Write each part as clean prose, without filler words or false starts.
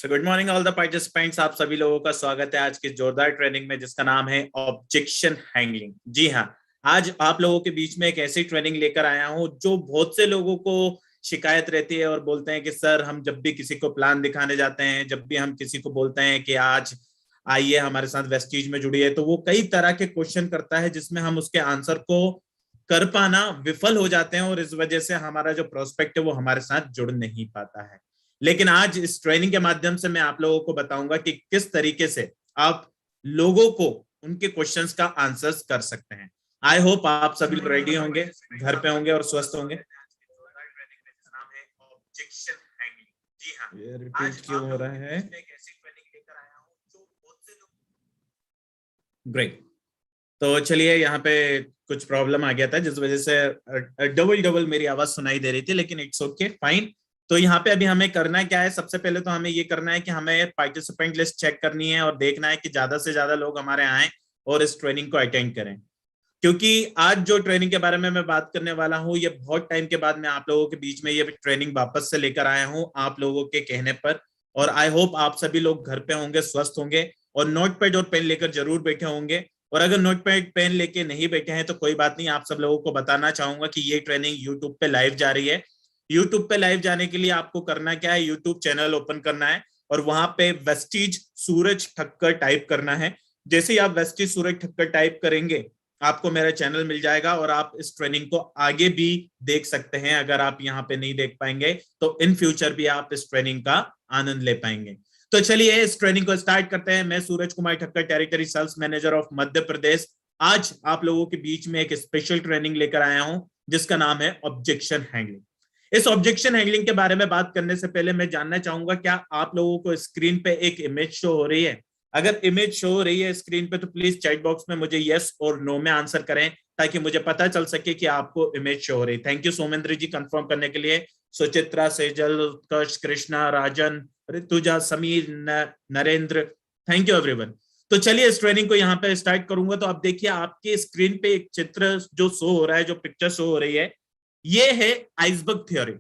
So good morning all the participants. आप सभी लोगों का स्वागत है आज की जोरदार ट्रेनिंग में जिसका नाम है ऑब्जेक्शन हैंडलिंग। जी हाँ, आज आप लोगों के बीच में एक ऐसी ट्रेनिंग लेकर आया हूं जो बहुत से लोगों को शिकायत रहती है और बोलते हैं कि सर हम जब भी किसी को प्लान दिखाने जाते हैं, जब भी हम किसी को बोलते हैं कि आज आइए हमारे साथ वेस्टीज में जुड़िए, तो वो कई तरह के क्वेश्चन करता है जिसमें हम उसके आंसर को कर पाना विफल हो जाते हैं और इस वजह से हमारा जो प्रोस्पेक्ट है वो हमारे साथ जुड़ नहीं पाता है। लेकिन आज इस ट्रेनिंग के माध्यम से मैं आप लोगों को बताऊंगा कि किस तरीके से आप लोगों को उनके क्वेश्चंस का आंसर्स कर सकते हैं। आई होप आप सभी लोग रेडी होंगे, घर पे होंगे और स्वस्थ होंगे। जी हाँ, ये रिपीट क्यों हो रहा है? ग्रेट। तो चलिए, यहाँ पे कुछ प्रॉब्लम आ गया था जिस वजह से डबल मेरी आवाज सुनाई दे रही थी, लेकिन इट्स ओके, फाइन। तो यहाँ पे अभी हमें करना क्या है? सबसे पहले तो हमें ये करना है कि हमें पार्टिसिपेंट लिस्ट चेक करनी है और देखना है कि ज्यादा से ज्यादा लोग हमारे आए और इस ट्रेनिंग को अटेंड करें, क्योंकि आज जो ट्रेनिंग के बारे में मैं बात करने वाला हूँ ये बहुत टाइम के बाद मैं आप लोगों के बीच में ये ट्रेनिंग वापस से लेकर आया हूँ आप लोगों के कहने पर। और आई होप आप सभी लोग घर पे होंगे, स्वस्थ होंगे और नोट पैड और पेन लेकर जरूर बैठे होंगे। और अगर नोट पैड पेन लेके नहीं बैठे हैं तो कोई बात नहीं, आप सब लोगों को बताना चाहूंगा कि ये ट्रेनिंग यूट्यूब पे लाइव जा रही है। यूट्यूब पे लाइव जाने के लिए आपको करना क्या है? यूट्यूब चैनल ओपन करना है और वहां पे वेस्टीज सूरज ठक्कर टाइप करना है। जैसे ही आप वेस्टीज सूरज ठक्कर टाइप करेंगे आपको मेरा चैनल मिल जाएगा और आप इस ट्रेनिंग को आगे भी देख सकते हैं। अगर आप यहाँ पे नहीं देख पाएंगे तो इन फ्यूचर भी आप इस ट्रेनिंग का आनंद ले पाएंगे। तो चलिए इस ट्रेनिंग को स्टार्ट करते हैं। मैं Suraj Kumar Thakkar, territory sales manager of Madhya Pradesh, आज आप लोगों के बीच में एक स्पेशल ट्रेनिंग लेकर आया हूं जिसका नाम है ऑब्जेक्शन हैंडलिंग। इस ऑब्जेक्शन हैंडलिंग के बारे में बात करने से पहले मैं जानना चाहूंगा, क्या आप लोगों को स्क्रीन पे एक इमेज शो हो रही है? अगर इमेज शो हो रही है स्क्रीन पे तो प्लीज चैट बॉक्स में मुझे यस और नो में आंसर करें ताकि मुझे पता चल सके कि आपको इमेज शो हो रही है। Thank you Somendra ji confirm करने के लिए। Suchitra, Sejal, Utkarsh, Krishna, Rajan, Rituja, Sameer, Narendra, thank you everyone. तो चलिए इस ट्रेनिंग को यहाँ पे स्टार्ट करूंगा। तो आप देखिए आपके स्क्रीन पे एक चित्र जो शो हो रहा है, जो पिक्चर शो हो रही है, ये है आइसबर्ग थ्योरी।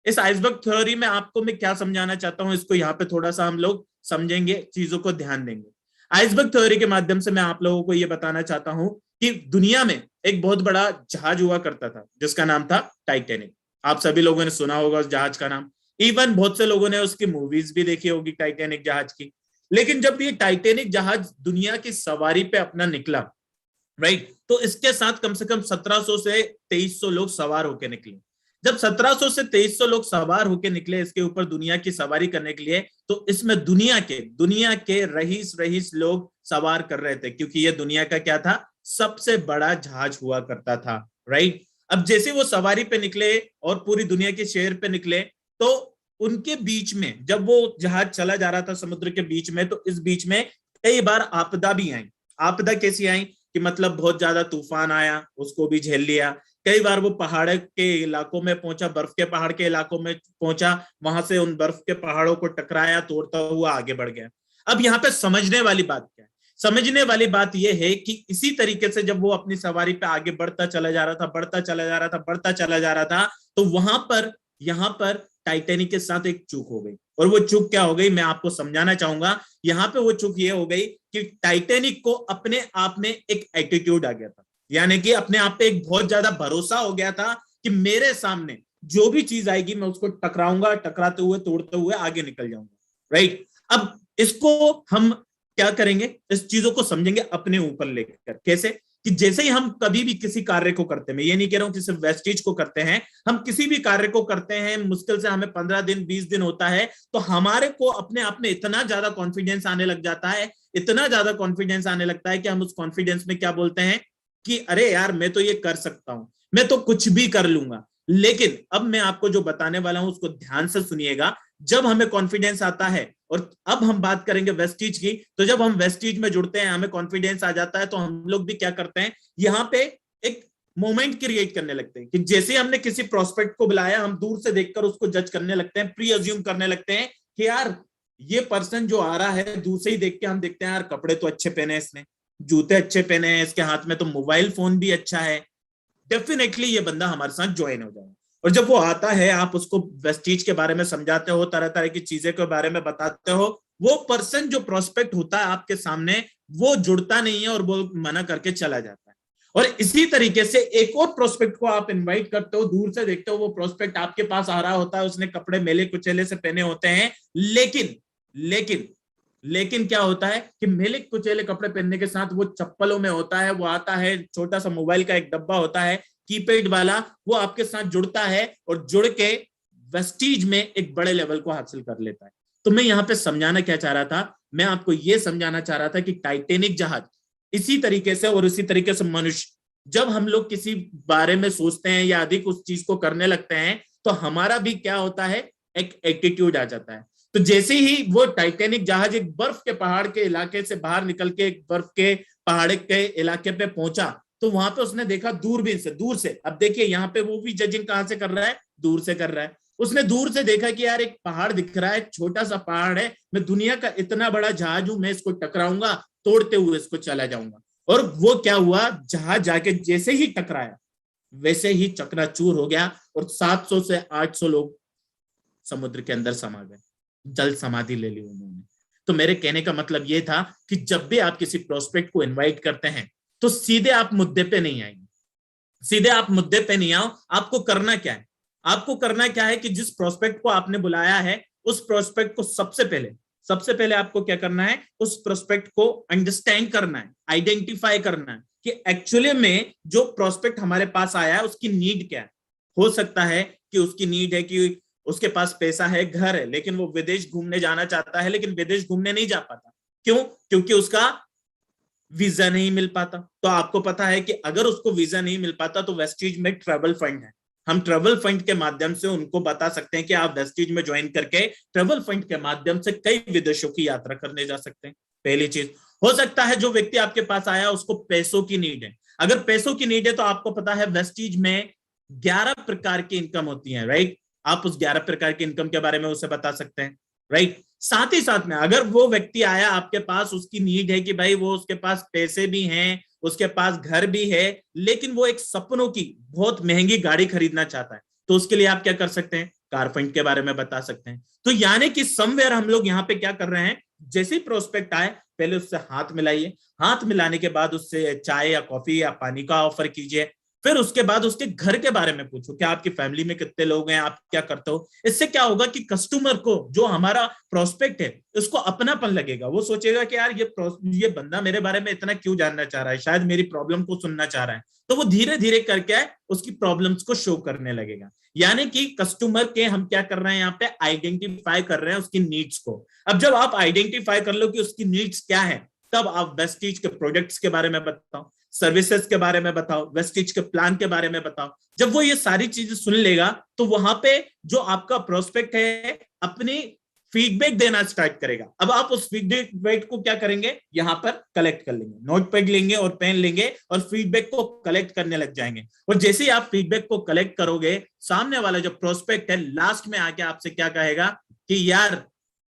इस आइसबर्ग थ्योरी में आपको मैं क्या समझाना चाहता हूं, इसको यहाँ पे थोड़ा सा हम लोग समझेंगे, चीजों को ध्यान देंगे। आइसबर्ग थ्योरी के माध्यम से मैं आप लोगों को यह बताना चाहता हूं कि दुनिया में एक बहुत बड़ा जहाज हुआ करता था जिसका नाम था टाइटैनिक। आप सभी लोगों ने सुना होगा उस जहाज का नाम, इवन बहुत से लोगों ने उसकी मूवीज भी देखी होगी टाइटैनिक जहाज की। लेकिन जब ये टाइटैनिक जहाज दुनिया की सवारी पे अपना निकला, राइट, तो इसके साथ कम से कम 1700 से 2300 लोग सवार होकर निकले। जब 1700 से 2300 लोग सवार होकर निकले इसके ऊपर दुनिया की सवारी करने के लिए, तो इसमें दुनिया के रईस रईस लोग सवार कर रहे थे, क्योंकि ये दुनिया का क्या था? सबसे बड़ा जहाज हुआ करता था, राइट। अब जैसे वो सवारी पे निकले और पूरी दुनिया के शहर पे निकले, तो उनके बीच में जब वो जहाज चला जा रहा था समुद्र के बीच में, तो इस बीच में कई बार आपदा भी आई। आपदा कैसी आई कि मतलब बहुत ज्यादा तूफान आया, उसको भी झेल लिया। कई बार वो पहाड़ के इलाकों में पहुंचा, बर्फ के पहाड़ के इलाकों में पहुंचा, वहां से उन बर्फ के पहाड़ों को टकराया, तोड़ता हुआ आगे बढ़ गया। अब यहाँ पे समझने वाली बात क्या है? समझने वाली बात यह है कि इसी तरीके से जब वो अपनी सवारी पे आगे बढ़ता चला जा रहा था, बढ़ता चला जा रहा था, बढ़ता चला जा रहा था, तो वहां पर यहाँ पर टाइटैनिक के साथ एक चूक हो गई। और वो चूक क्या हो गई मैं आपको समझाना चाहूंगा। यहाँ पे वो चूक ये हो गई कि टाइटैनिक को अपने आप में एक एटीट्यूड आ गया था, यानी कि अपने आप पे एक बहुत ज्यादा भरोसा हो गया था कि मेरे सामने जो भी चीज आएगी मैं उसको टकराऊंगा, टकराते हुए तोड़ते हुए आगे निकल जाऊंगा, राइट। अब इसको हम क्या करेंगे? इस चीजों को समझेंगे अपने ऊपर लेकर। कैसे? कि जैसे ही हम कभी भी किसी कार्य को करते हैं, मैं ये नहीं कह रहा हूं कि सिर्फ वेस्टीज को करते हैं, हम किसी भी कार्य को करते हैं, मुश्किल से हमें 15 दिन 20 दिन होता है, तो हमारे को अपने आप में इतना ज्यादा कॉन्फिडेंस आने लग जाता है, इतना ज्यादा कॉन्फिडेंस आने लगता है कि हम उस कॉन्फिडेंस में क्या बोलते हैं कि अरे यार मैं तो ये कर सकता हूं, मैं तो कुछ भी कर लूंगा। लेकिन अब मैं आपको जो बताने वाला हूं उसको ध्यान से सुनिएगा। जब हमें कॉन्फिडेंस आता है, और अब हम बात करेंगे वेस्टीज की, तो जब हम वेस्टीज में जुड़ते हैं हमें कॉन्फिडेंस आ जाता है, तो हम लोग भी क्या करते हैं, यहाँ पे एक मोमेंट क्रिएट करने लगते हैं कि जैसे हमने किसी प्रोस्पेक्ट को बुलाया, हम दूर से देखकर उसको जज करने लगते हैं, प्री अज्यूम करने लगते हैं कि यार ये पर्सन जो आ रहा है, दूर से ही देख के हम देखते हैं यार कपड़े तो अच्छे पहने हैं इसने, जूते अच्छे पहने हैं, इसके हाथ में तो मोबाइल फोन भी अच्छा है, डेफिनेटली ये बंदा हमारे साथ ज्वाइन हो जाएगा। और जब वो आता है, आप उसको वेस्टीज के बारे में समझाते हो, तरह तरह की चीजें के बारे में बताते हो, वो पर्सन जो प्रोस्पेक्ट होता है आपके सामने, वो जुड़ता नहीं है और वो मना करके चला जाता है। और इसी तरीके से एक और प्रोस्पेक्ट को आप इनवाइट करते हो, दूर से देखते हो, वो प्रोस्पेक्ट आपके पास आ रहा होता है, उसने कपड़े मेले कुचेले से पहने होते हैं, लेकिन लेकिन लेकिन क्या होता है कि मेले कुचेले कपड़े पहनने के साथ वो चप्पलों में होता है, वो आता है, छोटा सा मोबाइल का एक डब्बा होता है कीपैड वाला, वो आपके साथ जुड़ता है और जुड़ के वेस्टीज में एक बड़े लेवल को हासिल कर लेता है। तो मैं यहाँ पे समझाना क्या चाह रहा था, मैं आपको ये समझाना चाह रहा था कि टाइटेनिक जहाज इसी तरीके से और इसी तरीके से मनुष्य, जब हम लोग किसी बारे में सोचते हैं या अधिक उस चीज को करने लगते हैं, तो हमारा भी क्या होता है, एक एटीट्यूड आ जाता है। तो जैसे ही वो टाइटेनिक जहाज एक बर्फ के पहाड़ के इलाके से बाहर निकल के एक बर्फ के पहाड़ के इलाके पे पहुंचा, तो वहां पे उसने देखा दूरबीन से, दूर से। अब देखिए यहाँ पे वो भी जजिंग कहां से कर रहा है, दूर से कर रहा है। उसने दूर से देखा कि यार एक पहाड़ दिख रहा है, छोटा सा पहाड़ है, मैं दुनिया का इतना बड़ा जहाज हूं, मैं इसको टकराऊंगा, तोड़ते हुए इसको चला जाऊंगा। और वो क्या हुआ, जहाज जाके जैसे ही टकराया वैसे ही चकनाचूर हो गया और 700 से 800 लोग समुद्र के अंदर समा गए, जल समाधि ले ली उन्होंने। तो मेरे कहने का मतलब ये था कि जब भी आप किसी प्रोस्पेक्ट को इनवाइट करते हैं, तो सीधे आप मुद्दे पे नहीं आएंगे, सीधे आप मुद्दे पे नहीं आओ। आपको करना क्या है, आपको करना क्या है कि जिस प्रोस्पेक्ट को आपने बुलाया है, उस प्रोस्पेक्ट को सबसे पहले आपको क्या करना है, उस प्रोस्पेक्ट को अंडरस्टैंड करना है, आइडेंटिफाई करना है कि एक्चुअली में जो प्रोस्पेक्ट हमारे पास आया है उसकी नीड क्या है। हो सकता है कि उसकी नीड है कि उसके पास पैसा है, घर है, लेकिन वो विदेश घूमने जाना चाहता है, लेकिन विदेश घूमने नहीं जा पाता। क्यों? क्योंकि उसका वीजा नहीं मिल पाता। तो आपको पता है कि अगर उसको वीजा नहीं मिल पाता तो वेस्टीज में ट्रैवल फंड है, हम ट्रैवल फंड के माध्यम से उनको बता सकते हैं कि आप वेस्टीज में ज्वाइन करके ट्रैवल फंड के माध्यम से कई विदेशों की यात्रा करने जा सकते हैं। पहली चीज। हो सकता है जो व्यक्ति आपके पास आया उसको पैसों की नीड है। अगर पैसों की नीड है तो आपको पता है वेस्टीज में 11 प्रकार की इनकम होती है, राइट। आप उस 11 प्रकार की इनकम के बारे में उसे बता सकते हैं, राइट। साथ ही साथ में अगर वो व्यक्ति आया आपके पास, उसकी नीड है कि भाई वो उसके पास पैसे भी हैं, उसके पास घर भी है, लेकिन वो एक सपनों की बहुत महंगी गाड़ी खरीदना चाहता है, तो उसके लिए आप क्या कर सकते हैं, कार फंड के बारे में बता सकते हैं। तो यानी कि समवेयर हम लोग यहाँ पे क्या कर रहे हैं, जैसे ही प्रोस्पेक्ट आए पहले उससे हाथ मिलाइए, हाथ मिलाने के बाद उससे चाय या कॉफी या पानी का ऑफर कीजिए, फिर उसके बाद उसके घर के बारे में पूछो कि आपकी फैमिली में कितने लोग हैं, आप क्या करते हो। इससे क्या होगा कि कस्टमर को, जो हमारा प्रोस्पेक्ट है, उसको अपनापन लगेगा। वो सोचेगा कि यार ये बंदा मेरे बारे में इतना क्यों जानना चाह रहा है, शायद मेरी प्रॉब्लम को सुनना चाह रहा है। तो वो धीरे धीरे करके उसकी प्रॉब्लम्स को शो करने लगेगा। यानी कि कस्टमर के हम क्या कर रहे हैं यहाँ पे, आइडेंटिफाई कर रहे हैं उसकी नीड्स को। अब जब आप आइडेंटिफाई कर लो कि उसकी नीड्स क्या है, तब आप वेस्टीज के प्रोडक्ट्स के बारे में बताओ, सर्विसेज के बारे में बताओ, वेस्टीज के प्लान के बारे में बताओ। जब वो ये सारी चीजें सुन लेगा तो वहां पे जो आपका प्रोस्पेक्ट है अपनी फीडबैक देना स्टार्ट करेगा। अब आप उस फीडबैक को क्या करेंगे, यहां पर कलेक्ट कर लेंगे, नोटपैड लेंगे और पेन लेंगे और फीडबैक को कलेक्ट करने लग जाएंगे। और जैसे ही आप फीडबैक को कलेक्ट करोगे, सामने वाला जो प्रोस्पेक्ट है लास्ट में आके आपसे क्या कहेगा कि यार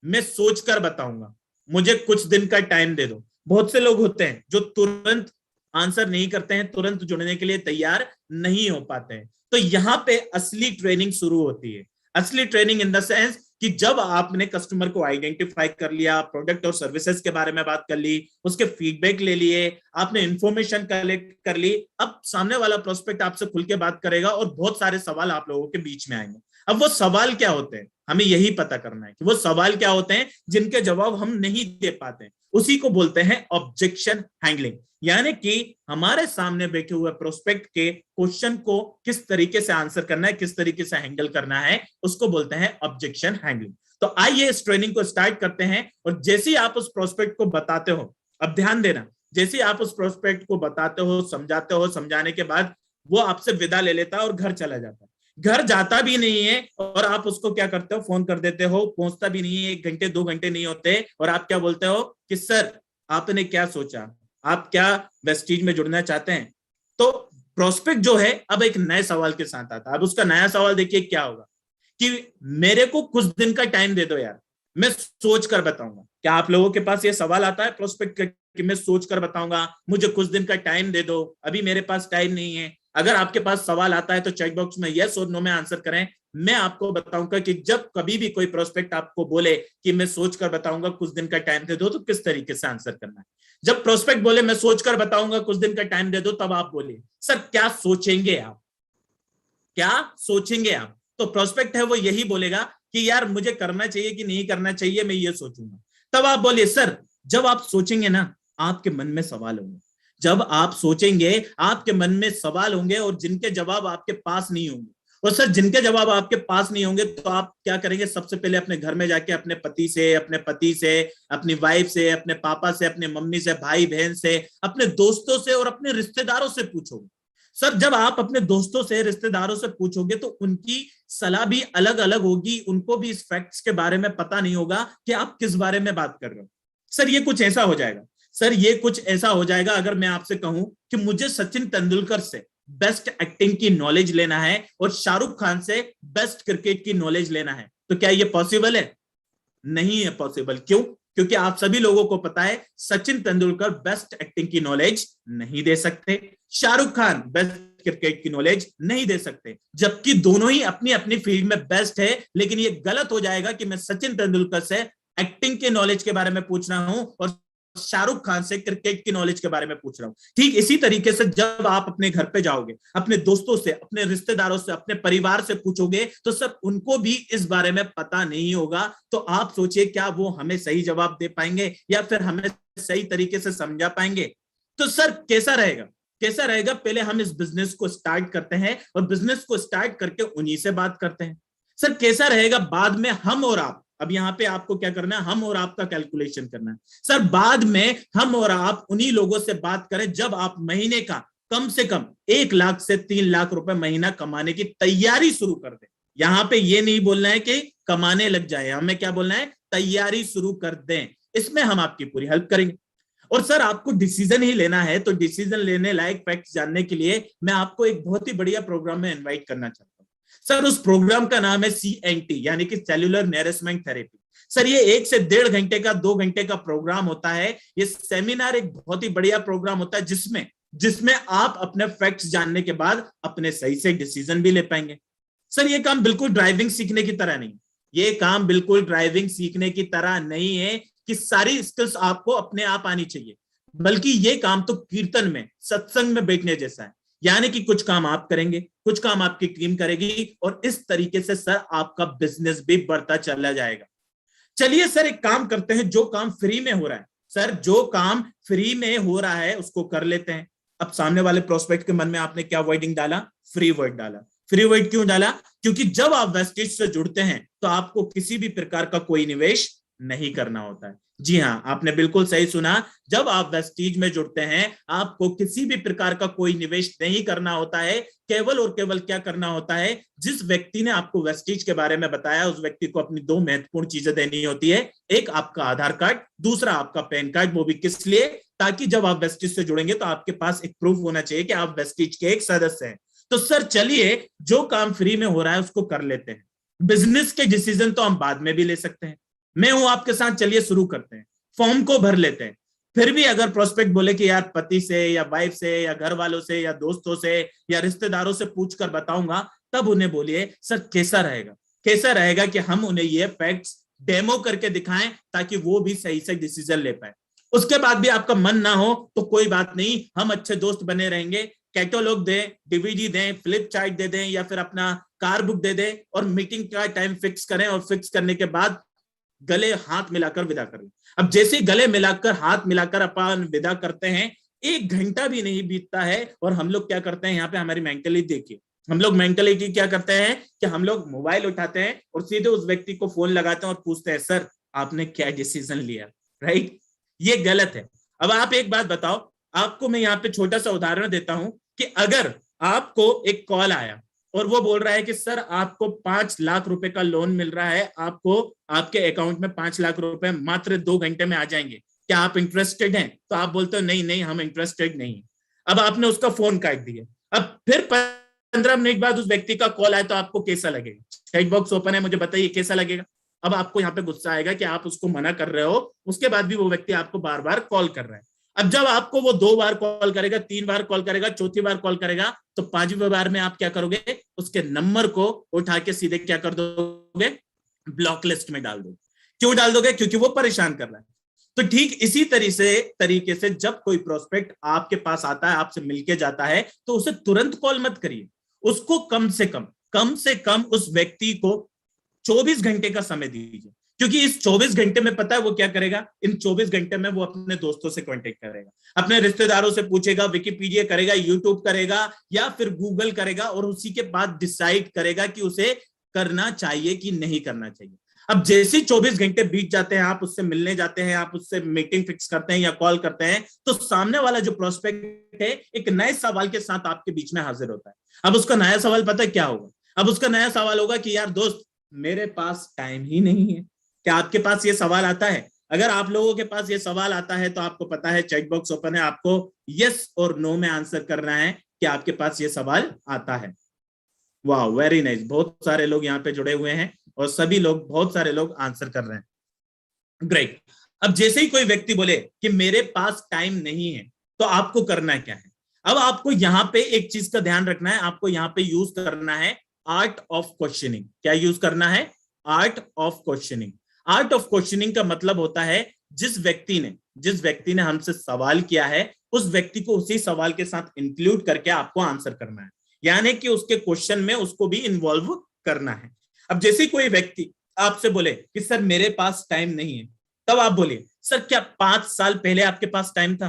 मैं सोच कर बताऊंगा, मुझे कुछ दिन का टाइम दे दो। बहुत से लोग होते हैं जो तुरंत आंसर नहीं करते हैं, तुरंत जुड़ने के लिए तैयार नहीं हो पाते हैं। तो यहां पे असली ट्रेनिंग शुरू होती है। असली ट्रेनिंग इन द सेंस कि जब आपने कस्टमर को आइडेंटिफाई कर लिया, प्रोडक्ट और सर्विसेज के बारे में बात कर ली, उसके फीडबैक ले लिए, आपने इंफॉर्मेशन कलेक्ट कर ली, अब सामने वाला प्रोस्पेक्ट आपसे खुल के बात करेगा और बहुत सारे सवाल आप लोगों के बीच में आएंगे। अब वो सवाल क्या होते हैं, हमें यही पता करना है कि वो सवाल क्या होते हैं जिनके जवाब हम नहीं दे पाते हैं। उसी को बोलते हैं ऑब्जेक्शन हैंडलिंग। यानी कि हमारे सामने बैठे हुए प्रोस्पेक्ट के क्वेश्चन को किस तरीके से आंसर करना है, किस तरीके से हैंडल करना है, उसको बोलते हैं ऑब्जेक्शन हैंडलिंग। तो आइए इस ट्रेनिंग को स्टार्ट करते हैं। और जैसे ही आप उस प्रोस्पेक्ट को बताते हो, अब ध्यान देना, जैसे ही आप उस प्रोस्पेक्ट को बताते हो, समझाते हो, समझाने के बाद वो आपसे विदा ले लेता है और घर चला जाता है। घर जाता भी नहीं है और आप उसको क्या करते हो, फोन कर देते हो, पहुंचता भी नहीं है, 1 घंटे 2 घंटे नहीं होते, और आप क्या बोलते हो कि सर आपने क्या सोचा, आप क्या वेस्टीज में जुड़ना चाहते हैं। तो प्रोस्पेक्ट जो है अब एक नए सवाल के साथ आता है। अब उसका नया सवाल देखिए क्या होगा कि मेरे को कुछ दिन का टाइम दे दो यार, मैं सोच कर बताऊंगा। क्या आप लोगों के पास ये सवाल आता है प्रोस्पेक्ट कि मैं सोच कर बताऊंगा, मुझे कुछ दिन का टाइम दे दो, अभी मेरे पास टाइम नहीं है। अगर आपके पास सवाल आता है तो चैट बॉक्स में यस और नो में आंसर करें। मैं आपको बताऊंगा कि जब कभी भी कोई प्रोस्पेक्ट आपको बोले कि मैं सोचकर बताऊंगा, कुछ दिन का टाइम दे दो, तो किस तरीके से आंसर करना है। जब प्रोस्पेक्ट बोले मैं सोचकर बताऊंगा, कुछ दिन का टाइम दे दो, तब आप बोलिए सर क्या सोचेंगे आप, क्या सोचेंगे आप। तो प्रोस्पेक्ट है वो यही बोलेगा कि यार मुझे करना चाहिए कि नहीं करना चाहिए, मैं ये सोचूंगा। तब आप बोलिए सर जब आप सोचेंगे ना, आपके मन में सवाल होंगे। जब आप सोचेंगे आपके मन में सवाल होंगे और जिनके जवाब आपके पास नहीं होंगे। और सर जिनके जवाब आपके पास नहीं होंगे तो आप क्या करेंगे, सबसे पहले अपने घर में जाके अपने पति से, अपने पति से, अपनी वाइफ से, अपने पापा से, अपने मम्मी से, भाई बहन से, अपने दोस्तों से और अपने रिश्तेदारों से पूछोगे। सर जब आप अपने दोस्तों से, रिश्तेदारों से पूछोगे तो उनकी सलाह भी अलग अलग होगी, उनको भी इस फैक्ट्स के बारे में पता नहीं होगा कि आप किस बारे में बात कर रहे हो। सर ये कुछ ऐसा हो जाएगा, सर ये कुछ ऐसा हो जाएगा अगर मैं आपसे कहूं कि मुझे सचिन तेंदुलकर से बेस्ट एक्टिंग की नॉलेज लेना है और शाहरुख खान से बेस्ट क्रिकेट की नॉलेज लेना है, तो क्या ये पॉसिबल है? नहीं है पॉसिबल। क्यों? क्योंकि आप सभी लोगों को पता है सचिन तेंदुलकर बेस्ट एक्टिंग की नॉलेज नहीं दे सकते, शाहरुख खान बेस्ट क्रिकेट की नॉलेज नहीं दे सकते, जबकि दोनों ही अपनी अपनी फील्ड में बेस्ट है। लेकिन ये गलत हो जाएगा कि मैं सचिन तेंदुलकर से एक्टिंग के नॉलेज के बारे में पूछ रहा हूं और शाहरुख खान से क्रिकेट की नॉलेज के बारे में पूछ रहा हूं। ठीक इसी तरीके से जब आप अपने घर पे जाओगे, अपने दोस्तों से, अपने रिश्तेदारों से, अपने परिवार से पूछोगे तो सर उनको भी इस बारे में पता नहीं होगा। तो आप सोचिए क्या वो हमें सही जवाब दे पाएंगे या फिर हमें सही तरीके से समझा पाएंगे? तो सर कैसा रहेगा, कैसा रहेगा, पहले हम इस बिजनेस को स्टार्ट करते हैं और बिजनेस को स्टार्ट करके उन्हीं से बात करते हैं। सर कैसा रहेगा बाद में हम और आप, अब यहां पे आपको क्या करना है, हम और आपका कैलकुलेशन करना है। सर बाद में हम और आप उन्हीं लोगों से बात करें जब आप महीने का कम से कम 1 लाख से 3 लाख रुपए महीना कमाने की तैयारी शुरू कर दें। यहां पे ये नहीं बोलना है कि कमाने लग जाए, हमें क्या बोलना है, तैयारी शुरू कर दें। इसमें हम आपकी पूरी हेल्प करेंगे। और सर आपको डिसीजन ही लेना है तो डिसीजन लेने लायक फैक्ट्स जानने के लिए मैं आपको एक बहुत ही बढ़िया प्रोग्राम में इनवाइट करना चाहता हूं। सर उस प्रोग्राम का नाम है CNT यानी कि सेल्यूलर नरिशमेंट थेरेपी। सर ये 1 से 1.5 घंटे का, 2 घंटे का प्रोग्राम होता है। ये सेमिनार एक बहुत ही बढ़िया प्रोग्राम होता है जिसमें जिसमें आप अपने फैक्ट्स जानने के बाद अपने सही से डिसीजन भी ले पाएंगे। सर ये काम बिल्कुल ड्राइविंग सीखने की तरह नहीं, ये काम बिल्कुल ड्राइविंग सीखने की तरह नहीं है कि सारी स्किल्स आपको अपने आप आनी चाहिए, बल्कि ये काम तो कीर्तन में, सत्संग में बैठने जैसा है। यानी कि कुछ काम आप करेंगे, कुछ काम आपकी टीम करेगी और इस तरीके से सर आपका बिजनेस भी बढ़ता चला जाएगा। चलिए सर एक काम करते हैं, जो काम फ्री में हो रहा है, सर जो काम फ्री में हो रहा है उसको कर लेते हैं। अब सामने वाले प्रोस्पेक्ट के मन में आपने क्या वर्डिंग डाला, फ्री वर्ड डाला। फ्री वर्ड क्यों डाला? क्योंकि जब आप वेस्टेज से जुड़ते हैं तो आपको किसी भी प्रकार का कोई निवेश नहीं करना होता है। जी हाँ, आपने बिल्कुल सही सुना, जब आप वेस्टीज में जुड़ते हैं आपको किसी भी प्रकार का कोई निवेश नहीं करना होता है। केवल और केवल क्या करना होता है, जिस व्यक्ति ने आपको वेस्टीज के बारे में बताया उस व्यक्ति को अपनी 2 महत्वपूर्ण चीजें देनी होती है, एक आपका आधार कार्ड, दूसरा आपका पैन कार्ड। वो भी किस लिए? ताकि जब आप वेस्टीज से जुड़ेंगे तो आपके पास एक प्रूफ होना चाहिए कि आप वेस्टीज के एक सदस्य हैं। तो सर चलिए जो काम फ्री में हो रहा है उसको कर लेते हैं। बिजनेस के डिसीजन तो हम बाद में भी ले सकते हैं, मैं हूं आपके साथ, चलिए शुरू करते हैं। फॉर्म को भर लेते हैं। फिर भी अगर प्रोस्पेक्ट बोले कि यार पति से या वाइफ से या घर वालों से या दोस्तों से या रिश्तेदारों से पूछकर बताऊंगा, तब उन्हें बोलिए सर कैसा रहेगा, कैसा रहेगा कि हम उन्हें ये फैक्ट्स डेमो करके दिखाएं ताकि वो भी सही से डिसीजन ले पाए। उसके बाद भी आपका मन ना हो तो कोई बात नहीं, हम अच्छे दोस्त बने रहेंगे। कैटलॉग दें, डीवीडी दें, फ्लिप चार्ट दे दें या फिर अपना कार बुक दे दें और मीटिंग का टाइम फिक्स करें और फिक्स करने के बाद गले हाथ मिलाकर विदा करें। अब जैसे गले मिलाकर, हाथ मिलाकर अपन विदा करते हैं, 1 घंटा भी नहीं बीतता है और हम लोग क्या करते हैं, यहाँ पे हमारी मेंटलिटी देखिए, हम लोग मेंटलिटी क्या करते हैं कि हम लोग मोबाइल उठाते हैं और सीधे उस व्यक्ति को फोन लगाते हैं और पूछते हैं सर आपने क्या डिसीजन लिया, राइट? ये गलत है। अब आप एक बात बताओ, आपको मैं यहाँ पे छोटा सा उदाहरण देता हूं कि अगर आपको एक कॉल आया और वो बोल रहा है कि सर आपको 5 लाख रुपए का लोन मिल रहा है, आपको आपके अकाउंट में 5 लाख रुपए मात्र 2 घंटे में आ जाएंगे, क्या आप इंटरेस्टेड हैं? तो आप बोलते हो नहीं नहीं हम इंटरेस्टेड नहीं। अब आपने उसका फोन काट दिया। अब फिर 15 मिनट बाद उस व्यक्ति का कॉल आया तो आपको कैसा लगेगा? चैट बॉक्स ओपन है, मुझे बताइए कैसा लगेगा? अब आपको यहाँ पे गुस्सा आएगा कि आप उसको मना कर रहे हो, उसके बाद भी वो व्यक्ति आपको बार बार कॉल कर रहा है। अब जब आपको वो 2 बार कॉल करेगा, 3 बार कॉल करेगा, चौथी बार कॉल करेगा, तो 5वीं बार में आप क्या करोगे, उसके नंबर को उठा के सीधे क्या कर दोगे, ब्लॉक लिस्ट में डाल दोगे। क्यों डाल दोगे, क्योंकि वो परेशान कर रहा है। तो ठीक इसी तरीके से जब कोई प्रोस्पेक्ट आपके पास आता है, आपसे मिलके जाता है, तो उसे तुरंत कॉल मत करिए, उसको कम से कम उस व्यक्ति को 24 घंटे का समय दीजिए, क्योंकि इस 24 घंटे में पता है वो क्या करेगा, इन 24 घंटे में वो अपने दोस्तों से कांटेक्ट करेगा, अपने रिश्तेदारों से पूछेगा, विकिपीडिया करेगा, यूट्यूब करेगा या फिर गूगल करेगा, और उसी के बाद डिसाइड करेगा कि उसे करना चाहिए कि नहीं करना चाहिए। अब जैसे 24 घंटे बीत जाते हैं, आप उससे मिलने जाते हैं, आप उससे मीटिंग फिक्स करते हैं या कॉल करते हैं, तो सामने वाला जो प्रोस्पेक्ट है एक नए सवाल के साथ आपके बीच में हाजिर होता है। अब उसका नया सवाल पता है क्या होगा, अब उसका नया सवाल होगा कि यार दोस्त, मेरे पास टाइम ही नहीं है। क्या आपके पास ये सवाल आता है? अगर आप लोगों के पास ये सवाल आता है तो आपको पता है चैट बॉक्स ओपन है, आपको यस और नो में आंसर करना है कि आपके पास ये सवाल आता है। वाह, वेरी नाइस, बहुत सारे लोग यहाँ पे जुड़े हुए हैं और सभी लोग, बहुत सारे लोग आंसर कर रहे हैं, ग्रेट। अब जैसे ही कोई व्यक्ति बोले कि मेरे पास टाइम नहीं है, तो आपको करना क्या है? अब आपको यहाँ पे एक चीज का ध्यान रखना है, आपको यहाँ पे यूज करना है आर्ट ऑफ क्वेश्चनिंग। क्या यूज करना है? Art of questioning. Art of questioning का मतलब होता है जिस व्यक्ति ने हमसे सवाल किया है, उस व्यक्ति को उसी सवाल के साथ इंक्लूड करके आपको आंसर करना है, यानी कि उसके क्वेश्चन में उसको भी इन्वॉल्व करना है। अब जैसे कोई व्यक्ति आपसे बोले कि सर मेरे पास टाइम नहीं है, तब आप बोलिए सर क्या 5 साल पहले आपके पास टाइम था?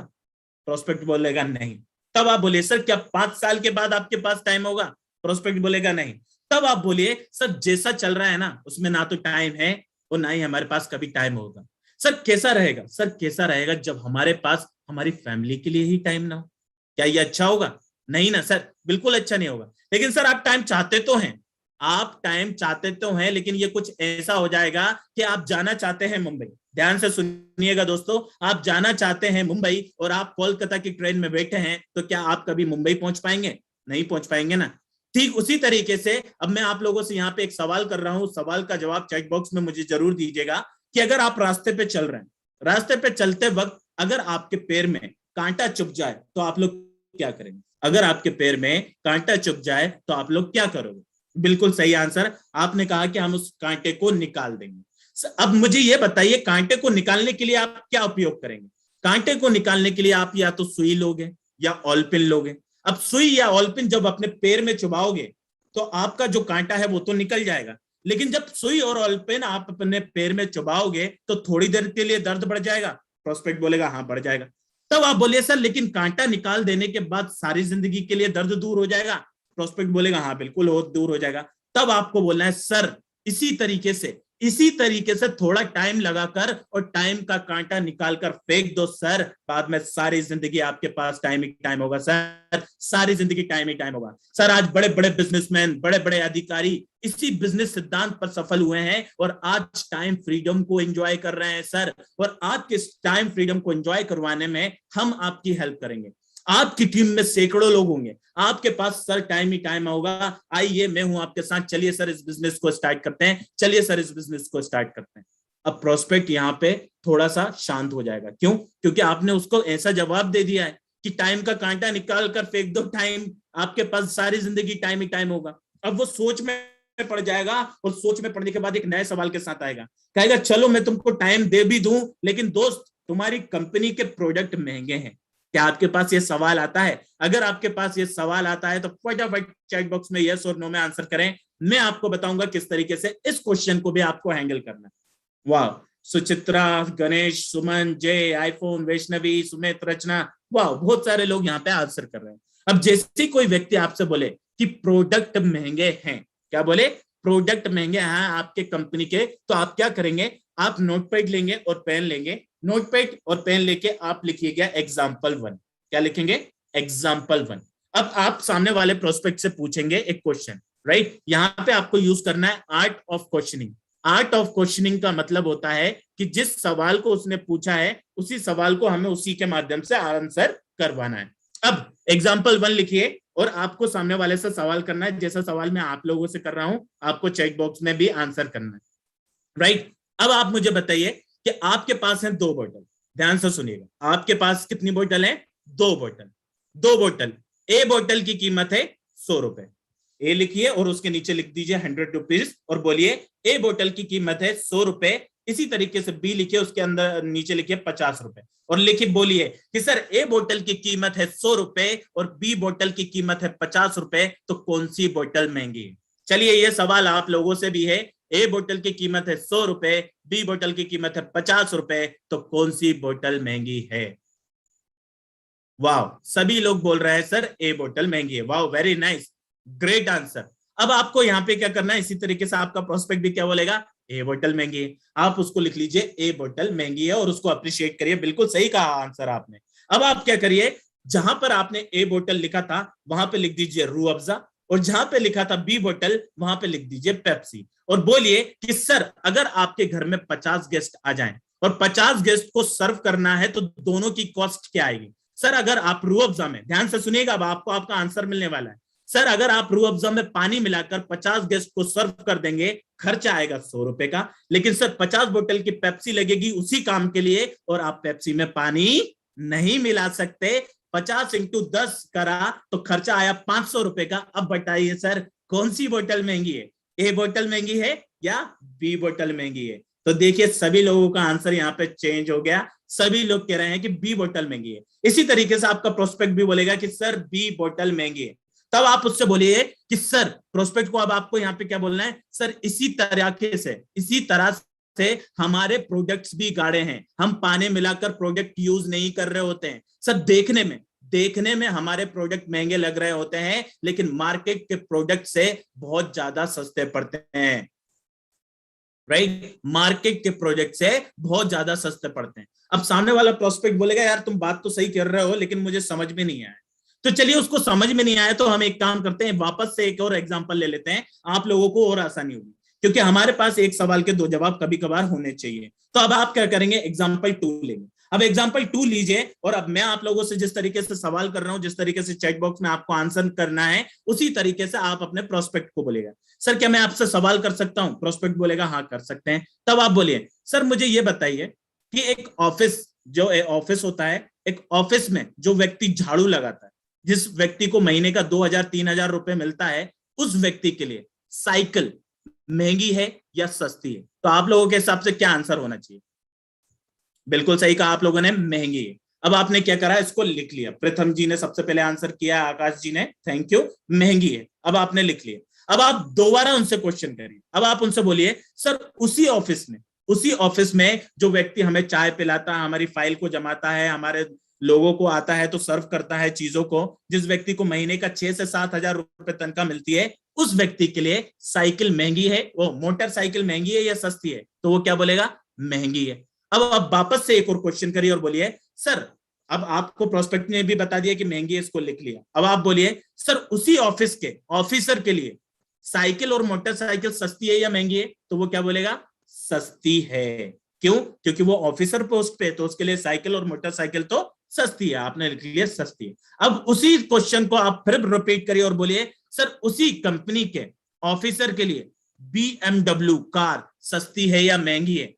प्रोस्पेक्ट बोलेगा नहीं। तब आप बोलिए सर क्या 5 साल के बाद आपके पास टाइम होगा? प्रोस्पेक्ट बोलेगा नहीं। तब आप बोलिए सर जैसा चल रहा है ना, उसमें ना तो टाइम है और ना ही हमारे पास कभी टाइम होगा। सर कैसा रहेगा? सर कैसा रहेगा जब हमारे पास हमारी फैमिली के लिए ही टाइम ना हो। क्या ये अच्छा होगा? नहीं ना सर, बिल्कुल अच्छा नहीं होगा। लेकिन सर आप टाइम चाहते तो हैं, आप टाइम चाहते तो हैं, लेकिन ये कुछ ऐसा हो जाएगा कि आप जाना चाहते हैं मुंबई। ध्यान से सुनिएगा दोस्तों, आप जाना चाहते हैं मुंबई और आप कोलकाता की ट्रेन में बैठे हैं, तो क्या आप कभी मुंबई पहुंच पाएंगे? नहीं पहुंच पाएंगे ना। ठीक उसी तरीके से अब मैं आप लोगों से यहाँ पे एक सवाल कर रहा हूं, सवाल का जवाब चैट बॉक्स में मुझे जरूर दीजिएगा कि अगर आप रास्ते पे चल रहे हैं, रास्ते पे चलते वक्त अगर आपके पैर में कांटा चुभ जाए तो आप लोग क्या करेंगे? अगर आपके पैर में कांटा चुभ जाए तो आप लोग क्या करोगे? बिल्कुल सही आंसर, आपने कहा कि हम उस कांटे को निकाल देंगे। अब मुझे यह बताइए, कांटे को निकालने के लिए आप क्या उपयोग करेंगे? कांटे को निकालने के लिए आप या तो सुई लोगे या ऑलपिन लोगे। अब सुई या ऑलपिन जब अपने पैर में चुभाओगे तो आपका जो कांटा है वो तो निकल जाएगा, लेकिन जब सुई और ऑलपिन आप अपने पैर में चुभाओगे तो थोड़ी देर के लिए दर्द बढ़ जाएगा। प्रोस्पेक्ट बोलेगा हाँ बढ़ जाएगा। तब आप बोलिए सर लेकिन कांटा निकाल देने के बाद सारी जिंदगी के लिए दर्द दूर हो जाएगा? प्रोस्पेक्ट बोलेगा हाँ बिल्कुल दूर हो जाएगा। तब आपको बोलना है सर इसी तरीके से थोड़ा टाइम लगाकर और टाइम का कांटा निकालकर फेंक दो सर, बाद में सारी जिंदगी आपके पास टाइम ही टाइम होगा सर, सारी जिंदगी टाइम ही टाइम होगा सर। आज बड़े बड़े बिजनेसमैन, बड़े बड़े अधिकारी इसी बिजनेस सिद्धांत पर सफल हुए हैं और आज टाइम फ्रीडम को एंजॉय कर रहे हैं सर। और आपके टाइम फ्रीडम को एंजॉय करवाने में हम आपकी हेल्प करेंगे। आपकी टीम में सैकड़ों लोग होंगे, आपके पास सर टाइम ही टाइम होगा। आइए मैं हूं आपके साथ, चलिए सर इस बिजनेस को स्टार्ट करते हैं, चलिए सर इस बिजनेस को स्टार्ट करते हैं। अब प्रोस्पेक्ट यहाँ पे थोड़ा सा शांत हो जाएगा। क्यों? क्योंकि आपने उसको ऐसा जवाब दे दिया है कि टाइम का कांटा निकाल कर फेंक दो, टाइम आपके पास सारी जिंदगी टाइम ही टाइम होगा। अब वो सोच में पड़ जाएगा और सोच में पड़ने के बाद एक नए सवाल के साथ आएगा, कहेगा चलो मैं तुमको टाइम दे भी दूं, लेकिन दोस्त तुम्हारी कंपनी के प्रोडक्ट महंगे हैं। क्या आपके पास ये सवाल आता है? अगर आपके पास ये सवाल आता है तो फटाफट चैट बॉक्स में यस और नो में आंसर करें। मैं आपको बताऊंगा किस तरीके से इस क्वेश्चन को भी आपको हैंडल करना है। वाह, सुचित्रा, गणेश, सुमन, जय, आईफोन, वैष्णवी, सुमित, रचना, वाह बहुत सारे लोग यहाँ पे आंसर कर रहे हैं। अब जैसे कोई व्यक्ति आपसे बोले कि प्रोडक्ट महंगे हैं, क्या बोले? प्रोडक्ट महंगे हैं आपके कंपनी के, तो आप क्या करेंगे? आप नोटपैड लेंगे और पेन लेंगे, नोटपैड और पेन लेके आप लिखिएगा एग्जाम्पल 1। क्या लिखेंगे? एग्जाम्पल 1। अब आप सामने वाले प्रोस्पेक्ट से पूछेंगे एक क्वेश्चन, राइट? यहां पे आपको यूज करना है art of questioning. Art of questioning का मतलब होता है कि जिस सवाल को उसने पूछा है उसी सवाल को हमें उसी के माध्यम से आंसर करवाना है। अब एग्जाम्पल 1 लिखिए और आपको सामने वाले से सवाल करना है, जैसा सवाल मैं आप लोगों से कर रहा हूं आपको चैट बॉक्स में भी आंसर करना है, राइट? अब आप मुझे बताइए कि आपके पास है 2 बोतल, ध्यान से सुनिएगा, आपके पास कितनी बोतल है? 2 बोतल। 2 बोतल, ए बोतल की कीमत है 100 रुपए। ए लिखिए और उसके नीचे लिख दीजिए 100 रुपीज और बोलिए ए बोतल की कीमत है 100 रुपए। इसी तरीके से बी लिखिए, उसके अंदर नीचे लिखिए 50 रुपए और लिखिए बोलिए कि सर ए बोतल की कीमत है 100 रुपए और बी बोतल की कीमत है 50 रुपए, तो कौन सी बोतल महंगी है? चलिए ये सवाल आप लोगों से भी है, ए बोतल की कीमत है 100 रुपए, बी बोतल की कीमत है 50 रुपए, तो कौन सी बोतल महंगी है? वाह, सभी लोग बोल रहे हैं सर ए बोतल महंगी है। वाह, वेरी नाइस, ग्रेट आंसर। अब आपको यहाँ पे क्या करना है, इसी तरीके से आपका प्रोस्पेक्ट भी क्या बोलेगा? ए बोतल महंगी है। आप उसको लिख लीजिए ए बोतल महंगी है और उसको अप्रिशिएट करिए, बिल्कुल सही कहा आंसर आपने। अब आप क्या करिए, जहां पर आपने ए बोतल लिखा था वहां पे लिख दीजिए रूह अफ़ज़ा, और जहां पे लिखा था बी बोतल वहां पे लिख दीजिए पेप्सी, और बोलिए कि सर अगर आपके घर में 50 गेस्ट आ जाएं और 50 गेस्ट को सर्व करना है तो दोनों की कॉस्ट क्या आएगी? सर अगर आप रूह अफ़ज़ा में, ध्यान से सुनिएगा, अब आपको आपका आंसर मिलने वाला है। सर अगर आप रूह अफ़ज़ा में पानी मिलाकर 50 गेस्ट को सर्व कर देंगे, खर्चा आएगा 100 रुपए का, लेकिन सर 50 बोतल की पेप्सी लगेगी उसी काम के लिए और आप पेप्सी में पानी नहीं मिला सकते। 50 इंटू 10 करा तो खर्चा आया 500 रुपए का। अब बताइए सर कौन सी बोतल महंगी है? ए बोतल महंगी है या बी बोतल महंगी है? तो देखिए सभी लोगों का आंसर यहाँ पे चेंज हो गया, सभी लोग कह रहे हैं कि बी बोतल महंगी है। इसी तरीके से आपका प्रोस्पेक्ट भी बोलेगा कि सर बी बोतल महंगी है। तब आप उससे बोलिए कि सर, प्रोस्पेक्ट को अब आपको यहाँ पे क्या बोलना है? सर इसी तरह से हमारे प्रोडक्ट्स भी गाढ़े हैं, हम पानी मिलाकर प्रोडक्ट यूज नहीं कर रहे होते हैं। सर देखने में हमारे प्रोडक्ट महंगे लग रहे होते हैं, लेकिन मार्केट के प्रोडक्ट से बहुत ज्यादा सस्ते पड़ते हैं। राइट, मार्केट के प्रोडक्ट से बहुत ज्यादा सस्ते पड़ते हैं। अब सामने वाला प्रोस्पेक्ट बोलेगा यार तुम बात तो सही कर रहे हो लेकिन मुझे समझ में नहीं आया। तो चलिए उसको समझ में नहीं आया तो हम एक काम करते हैं, वापस से एक और एग्जांपल ले लेते हैं, आप लोगों को और आसानी होगी, क्योंकि हमारे पास एक सवाल के 2 जवाब कभी कभार होने चाहिए। तो अब आप क्या करेंगे, एग्जाम्पल 2 लेंगे। अब एग्जाम्पल 2 लीजिए और अब मैं आप लोगों से जिस तरीके से सवाल कर रहा हूं, जिस तरीके से चैट बॉक्स में आपको आंसर करना है, उसी तरीके से आप अपने प्रोस्पेक्ट को बोलेगा। सर क्या मैं आपसे सवाल कर सकता हूं? प्रोस्पेक्ट बोलेगा हाँ कर सकते हैं। तब आप बोलिए सर मुझे ये बताइए कि एक ऑफिस होता है, एक ऑफिस में जो व्यक्ति झाड़ू लगाता है, जिस व्यक्ति को महीने का 2,000-3,000 रुपए मिलता है, उस व्यक्ति के लिए साइकिल महंगी है या सस्ती है? तो आप लोगों के हिसाब से क्या आंसर होना चाहिए? बिल्कुल सही कहा आप लोगों ने, महंगी है। अब आपने क्या करा, इसको लिख लिया। प्रथम जी ने सबसे पहले आंसर किया, आकाश जी ने, थैंक यू, महंगी है। अब आपने लिख लिया। अब आप दोबारा उनसे क्वेश्चन करिए। अब आप उनसे बोलिए सर उसी ऑफिस में जो व्यक्ति हमें चाय पिलाता है, हमारी फाइल को जमाता है, हमारे लोगों को आता है तो सर्व करता है चीजों को, जिस व्यक्ति को महीने का 6 से 7 हजार रुपए तनख्वाह मिलती है, उस व्यक्ति के लिए साइकिल महंगी है, वो मोटरसाइकिल महंगी है या सस्ती है? तो वो क्या बोलेगा? महंगी है। अब आप वापस से एक और क्वेश्चन करिए और बोलिए सर, अब आपको प्रोस्पेक्ट ने भी बता दिया कि महंगी है, इसको लिख लिया। अब आप बोलिए सर उसी ऑफिस के ऑफिसर के लिए साइकिल और मोटरसाइकिल सस्ती है या महंगी है? तो वो क्या बोलेगा? सस्ती है। क्यों? क्योंकि वो ऑफिसर पोस्ट पे, तो उसके लिए साइकिल और मोटरसाइकिल तो सस्ती है। आपने लिख लिया सस्ती है। अब उसी क्वेश्चन को आप फिर रिपीट करिए और बोलिए सर उसी कंपनी के ऑफिसर के लिए BMW कार सस्ती है या महंगी है?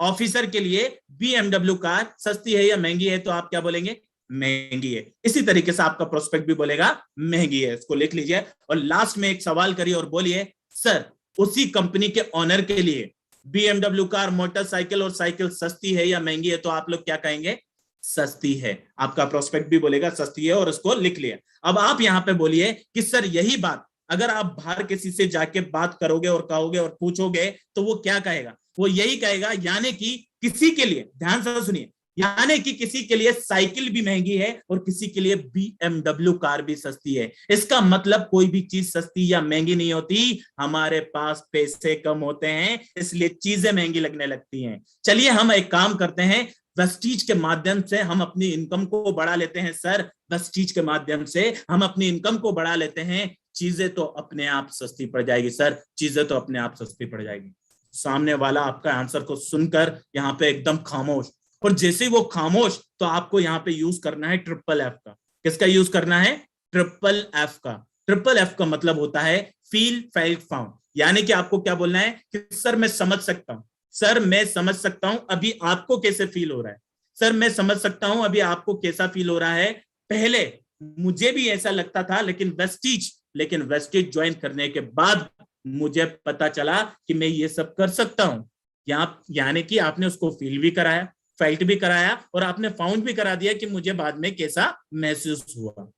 ऑफिसर के लिए BMW कार सस्ती है या महंगी है? तो आप क्या बोलेंगे? महंगी है। इसी तरीके से आपका प्रोस्पेक्ट भी बोलेगा महंगी है। इसको लिख लीजिए और लास्ट में एक सवाल करिए और बोलिए सर उसी कंपनी के ऑनर के लिए BMW कार, मोटरसाइकिल और साइकिल सस्ती है या महंगी है? तो आप लोग क्या कहेंगे? सस्ती है। आपका प्रोस्पेक्ट भी बोलेगा सस्ती है और उसको लिख लिया। अब आप यहां पे बोलिए कि सर यही बात अगर आप बाहर किसी से जाके बात करोगे और कहोगे और पूछोगे तो वो क्या कहेगा? वो यही कहेगा, यानी कि किसी के लिए, ध्यान से सुनिए, यानी कि किसी के लिए साइकिल भी महंगी है और किसी के लिए BMW कार भी सस्ती है। इसका मतलब कोई भी चीज सस्ती या महंगी नहीं होती, हमारे पास पैसे कम होते हैं इसलिए चीजें महंगी लगने लगती हैं। चलिए हम एक काम करते हैं, वेस्टीज के माध्यम से हम अपनी इनकम को बढ़ा लेते हैं। सर वेस्टीज के माध्यम से हम अपनी इनकम को बढ़ा लेते हैं, चीजें तो अपने आप सस्ती पड़ जाएगी। सर चीजें तो अपने आप सस्ती पड़ जाएगी। सामने वाला आपका आंसर को सुनकर यहाँ पे एकदम खामोश, और जैसे ही वो खामोश तो आपको यहाँ पे यूज करना है FFF का। किसका यूज करना है? FFF का। FFF का मतलब होता है फील, फेल्ट, फाउंड। यानी कि आपको क्या बोलना है कि सर मैं समझ सकता हूं, सर मैं समझ सकता हूं अभी आपको कैसे फील हो रहा है, सर मैं समझ सकता हूं अभी आपको कैसा फील हो रहा है, पहले मुझे भी ऐसा लगता था, लेकिन वेस्टीज ज्वाइन करने के बाद मुझे पता चला कि मैं ये सब कर सकता हूं। यानी कि आपने उसको फील भी कराया, फेल्ट भी कराया, और आपने फाउंड भी करा दिया कि मुझे बाद में कैसा महसूस हुआ।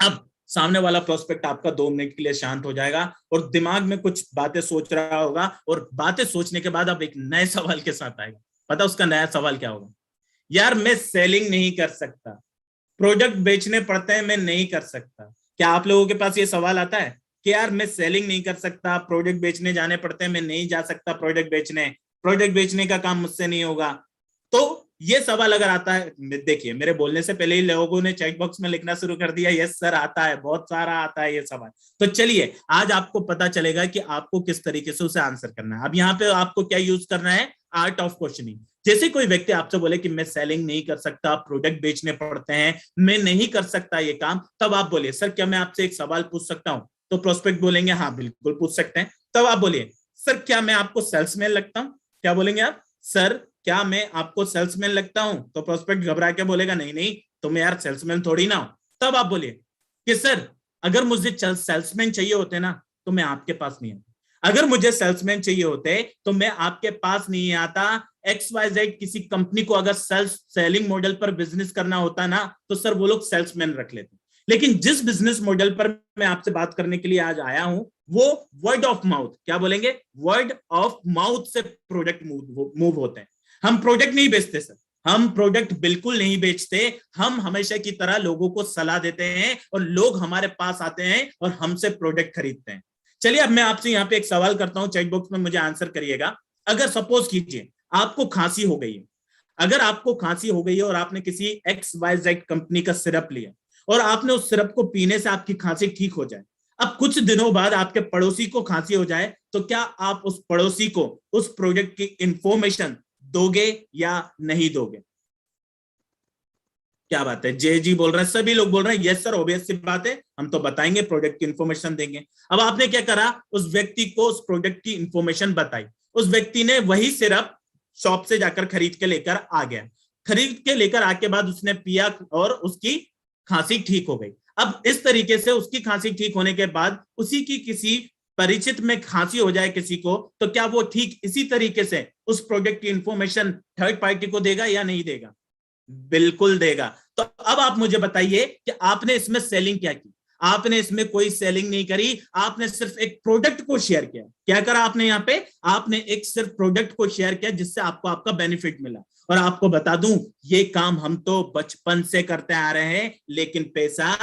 अब सामने वाला प्रोस्पेक्ट आपका 2 मिनट के लिए शांत हो जाएगा और दिमाग में कुछ बातें सोच रहा होगा, और बातें सोचने के बाद अब एक नए सवाल के साथ आएगा। पता उसका नया सवाल क्या होगा? यार मैं सेलिंग नहीं कर सकता, प्रोडक्ट बेचने पड़ते हैं, मैं नहीं कर सकता। क्या आप लोगों के पास ये सवाल आता है कि यार मैं सेलिंग नहीं कर सकता, प्रोडक्ट बेचने जाने पड़ते हैं, मैं नहीं जा सकता प्रोडक्ट बेचने का काम मुझसे नहीं होगा? तो ये सवाल अगर आता है, देखिए मेरे बोलने से पहले ही लोगों ने चैट बॉक्स में लिखना शुरू कर दिया, यस सर आता है, बहुत सारा आता है ये सवाल। तो चलिए आज आपको पता चलेगा कि आपको किस तरीके से उसे आंसर करना है। अब यहाँ पे आपको क्या यूज करना है? Art of questioning. जैसे कोई व्यक्ति आपसे बोले कि मैं सेलिंग नहीं कर सकता, प्रोडक्ट बेचने पड़ते हैं, मैं नहीं कर सकता ये काम, तब आप बोलिए सर क्या मैं आपसे एक सवाल पूछ सकता हूं? तो प्रोस्पेक्ट बोलेंगे हाँ बिल्कुल पूछ सकते हैं। तब आप बोलिए सर क्या मैं आपको सेल्समैन लगता हूं? क्या बोलेंगे आप? सर क्या मैं आपको सेल्समैन लगता हूं? तो प्रोस्पेक्ट घबरा के बोलेगा नहीं नहीं तुम यार सेल्समैन थोड़ी ना हो। तब आप बोलिए कि सर अगर मुझे सेल्समैन चाहिए होते ना तो मैं आपके पास नहीं आता, अगर मुझे सेल्समैन चाहिए होते तो मैं आपके पास नहीं आता। XYZ किसी कंपनी को अगर सेलिंग मॉडल पर बिजनेस करना होता ना तो सर वो लोग सेल्समैन रख लेते, लेकिन जिस बिजनेस मॉडल पर मैं आपसे बात करने के लिए आज आया हूं वो वर्ड ऑफ माउथ, क्या बोलेंगे? वर्ड ऑफ माउथ से प्रोडक्ट मूव होते हैं। हम प्रोडक्ट नहीं बेचते सर, हम प्रोडक्ट बिल्कुल नहीं बेचते, हम हमेशा की तरह लोगों को सलाह देते हैं और लोग हमारे पास आते हैं और हमसे प्रोडक्ट खरीदते हैं। चलिए अब मैं आपसे यहाँ पे एक सवाल करता हूं, चैट बॉक्स में मुझे आंसर करिएगा। अगर सपोज कीजिए आपको खांसी हो गई है, अगर आपको खांसी हो गई है और आपने किसी XYZ कंपनी का सिरप लिया और आपने उस सिरप को पीने से आपकी खांसी ठीक हो जाए, अब कुछ दिनों बाद आपके पड़ोसी को खांसी हो जाए, तो क्या आप उस पड़ोसी को उस प्रोडक्ट की इंफॉर्मेशन दोगे या नहीं दोगे? क्या बात है, जय जी बोल रहे हैं, सभी लोग बोल रहे हैं यस सर, ऑब्वियस सी बात है हम तो बताएंगे, प्रोडक्ट की इंफॉर्मेशन देंगे। अब आपने क्या करा, उस व्यक्ति को उस प्रोडक्ट की इंफॉर्मेशन बताई, उस व्यक्ति ने वही सिरप शॉप से जाकर खरीद के लेकर आ गया, खरीद के लेकर आके बाद उसने पिया और उसकी खांसी ठीक हो गई। अब इस तरीके से उसकी खांसी ठीक होने के बाद उसी की किसी परिचित में खांसी हो जाए किसी को, तो क्या वो ठीक इसी तरीके से उस प्रोडक्ट की इंफॉर्मेशन थर्ड पार्टी को देगा या नहीं देगा? बिल्कुल देगा। तो अब आप मुझे बताइए कि आपने इसमें सेलिंग क्या की? आपने इसमें कोई सेलिंग नहीं करी, आपने सिर्फ एक प्रोडक्ट को शेयर किया। क्या करा आपने यहाँ पे? आपने एक सिर्फ प्रोडक्ट को शेयर किया जिससे आपको आपका बेनिफिट मिला। और आपको बता दूं ये काम हम तो बचपन से करते आ रहे हैं लेकिन पैसा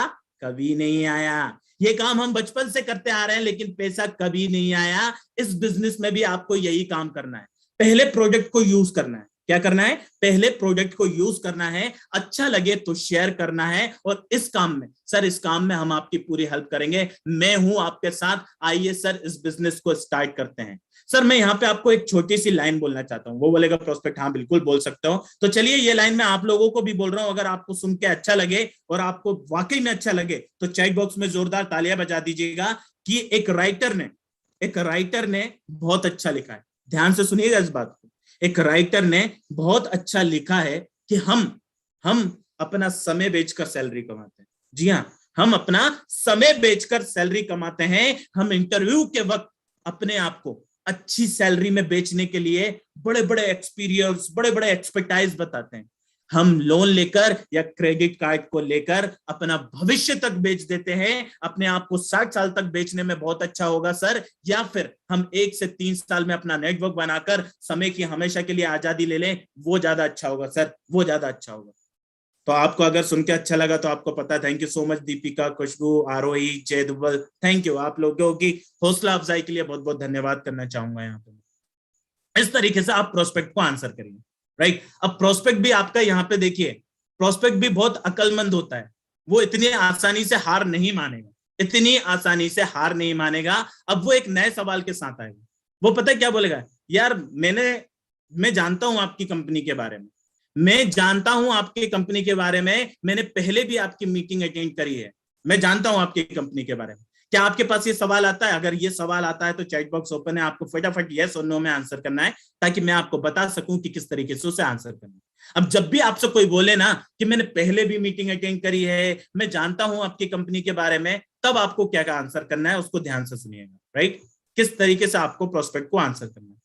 कभी नहीं आया। ये काम हम बचपन से करते आ रहे हैं लेकिन पैसा कभी नहीं आया। इस बिजनेस में भी आपको यही काम करना है, पहले प्रोडक्ट को यूज करना है। क्या करना है? पहले प्रोडक्ट को यूज करना है, अच्छा लगे तो शेयर करना है। और इस काम में सर, इस काम में हम आपकी पूरी हेल्प करेंगे, मैं हूं आपके साथ, आइए सर इस बिजनेस को स्टार्ट करते हैं। सर मैं यहाँ पे आपको एक छोटी सी लाइन बोलना चाहता हूँ। वो बोलेगा प्रोस्पेक्ट हाँ बिल्कुल बोल सकते हो। तो चलिए ये लाइन मैं आप लोगों को भी बोल रहा हूँ, अगर आपको सुन के अच्छा लगे और आपको वाकई में अच्छा लगे तो चैट बॉक्स में जोरदार तालियां बजा दीजिएगा कि एक राइटर ने बहुत अच्छा लिखा है। ध्यान से सुनिएगा इस बात को। एक राइटर ने बहुत अच्छा लिखा है कि हम अपना समय बेचकर सैलरी कमाते हैं। जी हाँ, हम अपना समय बेचकर सैलरी कमाते हैं। हम इंटरव्यू के वक्त अपने आप को अच्छी सैलरी में बेचने के लिए बड़े बड़े एक्सपीरियंस, बड़े बड़े एक्सपर्टाइज बताते हैं। हम लोन लेकर या क्रेडिट कार्ड को लेकर अपना भविष्य तक बेच देते हैं। अपने आप को 60 साल तक बेचने में बहुत अच्छा होगा सर, या फिर हम 1 से 3 साल में अपना नेटवर्क बनाकर समय की हमेशा के लिए आजादी ले लें, वो ज्यादा अच्छा होगा सर, वो ज्यादा अच्छा होगा। तो आपको अगर सुन के अच्छा लगा तो आपको पता है, thank you so much Deepika, Khushboo, Aarohi, Jay Dubal, thank you. आप लोगों की हौसला अफजाई के लिए बहुत बहुत धन्यवाद करना चाहूंगा। यहाँ पे इस तरीके से आप प्रोस्पेक्ट को आंसर करिए, राइट। अब प्रोस्पेक्ट भी आपका यहाँ पे देखिए, प्रोस्पेक्ट भी बहुत अकलमंद होता है, वो इतनी आसानी से हार नहीं मानेगा, इतनी आसानी से हार नहीं मानेगा। अब वो एक नए सवाल के साथ आएगा। वो पता है क्या बोलेगा? यार मैं जानता हूं आपकी कंपनी के बारे में, मैं जानता हूं आपकी कंपनी के बारे में, मैंने पहले भी आपकी मीटिंग अटेंड करी है, मैं जानता हूं आपकी कंपनी के बारे में। क्या आपके पास ये सवाल आता है? अगर ये सवाल आता है तो चैट बॉक्स ओपन है, आपको फटाफट यस और नो में आंसर करना है ताकि मैं आपको बता सकूं कि किस तरीके से उसे आंसर करना है। अब जब भी आपसे कोई बोले ना कि मैंने पहले भी मीटिंग अटेंड करी है, मैं जानता हूं आपकी कंपनी के बारे में, तब आपको क्या क्या आंसर करना है उसको ध्यान से सुनिएगा, राइट। किस तरीके से आपको प्रोस्पेक्ट को आंसर करना है।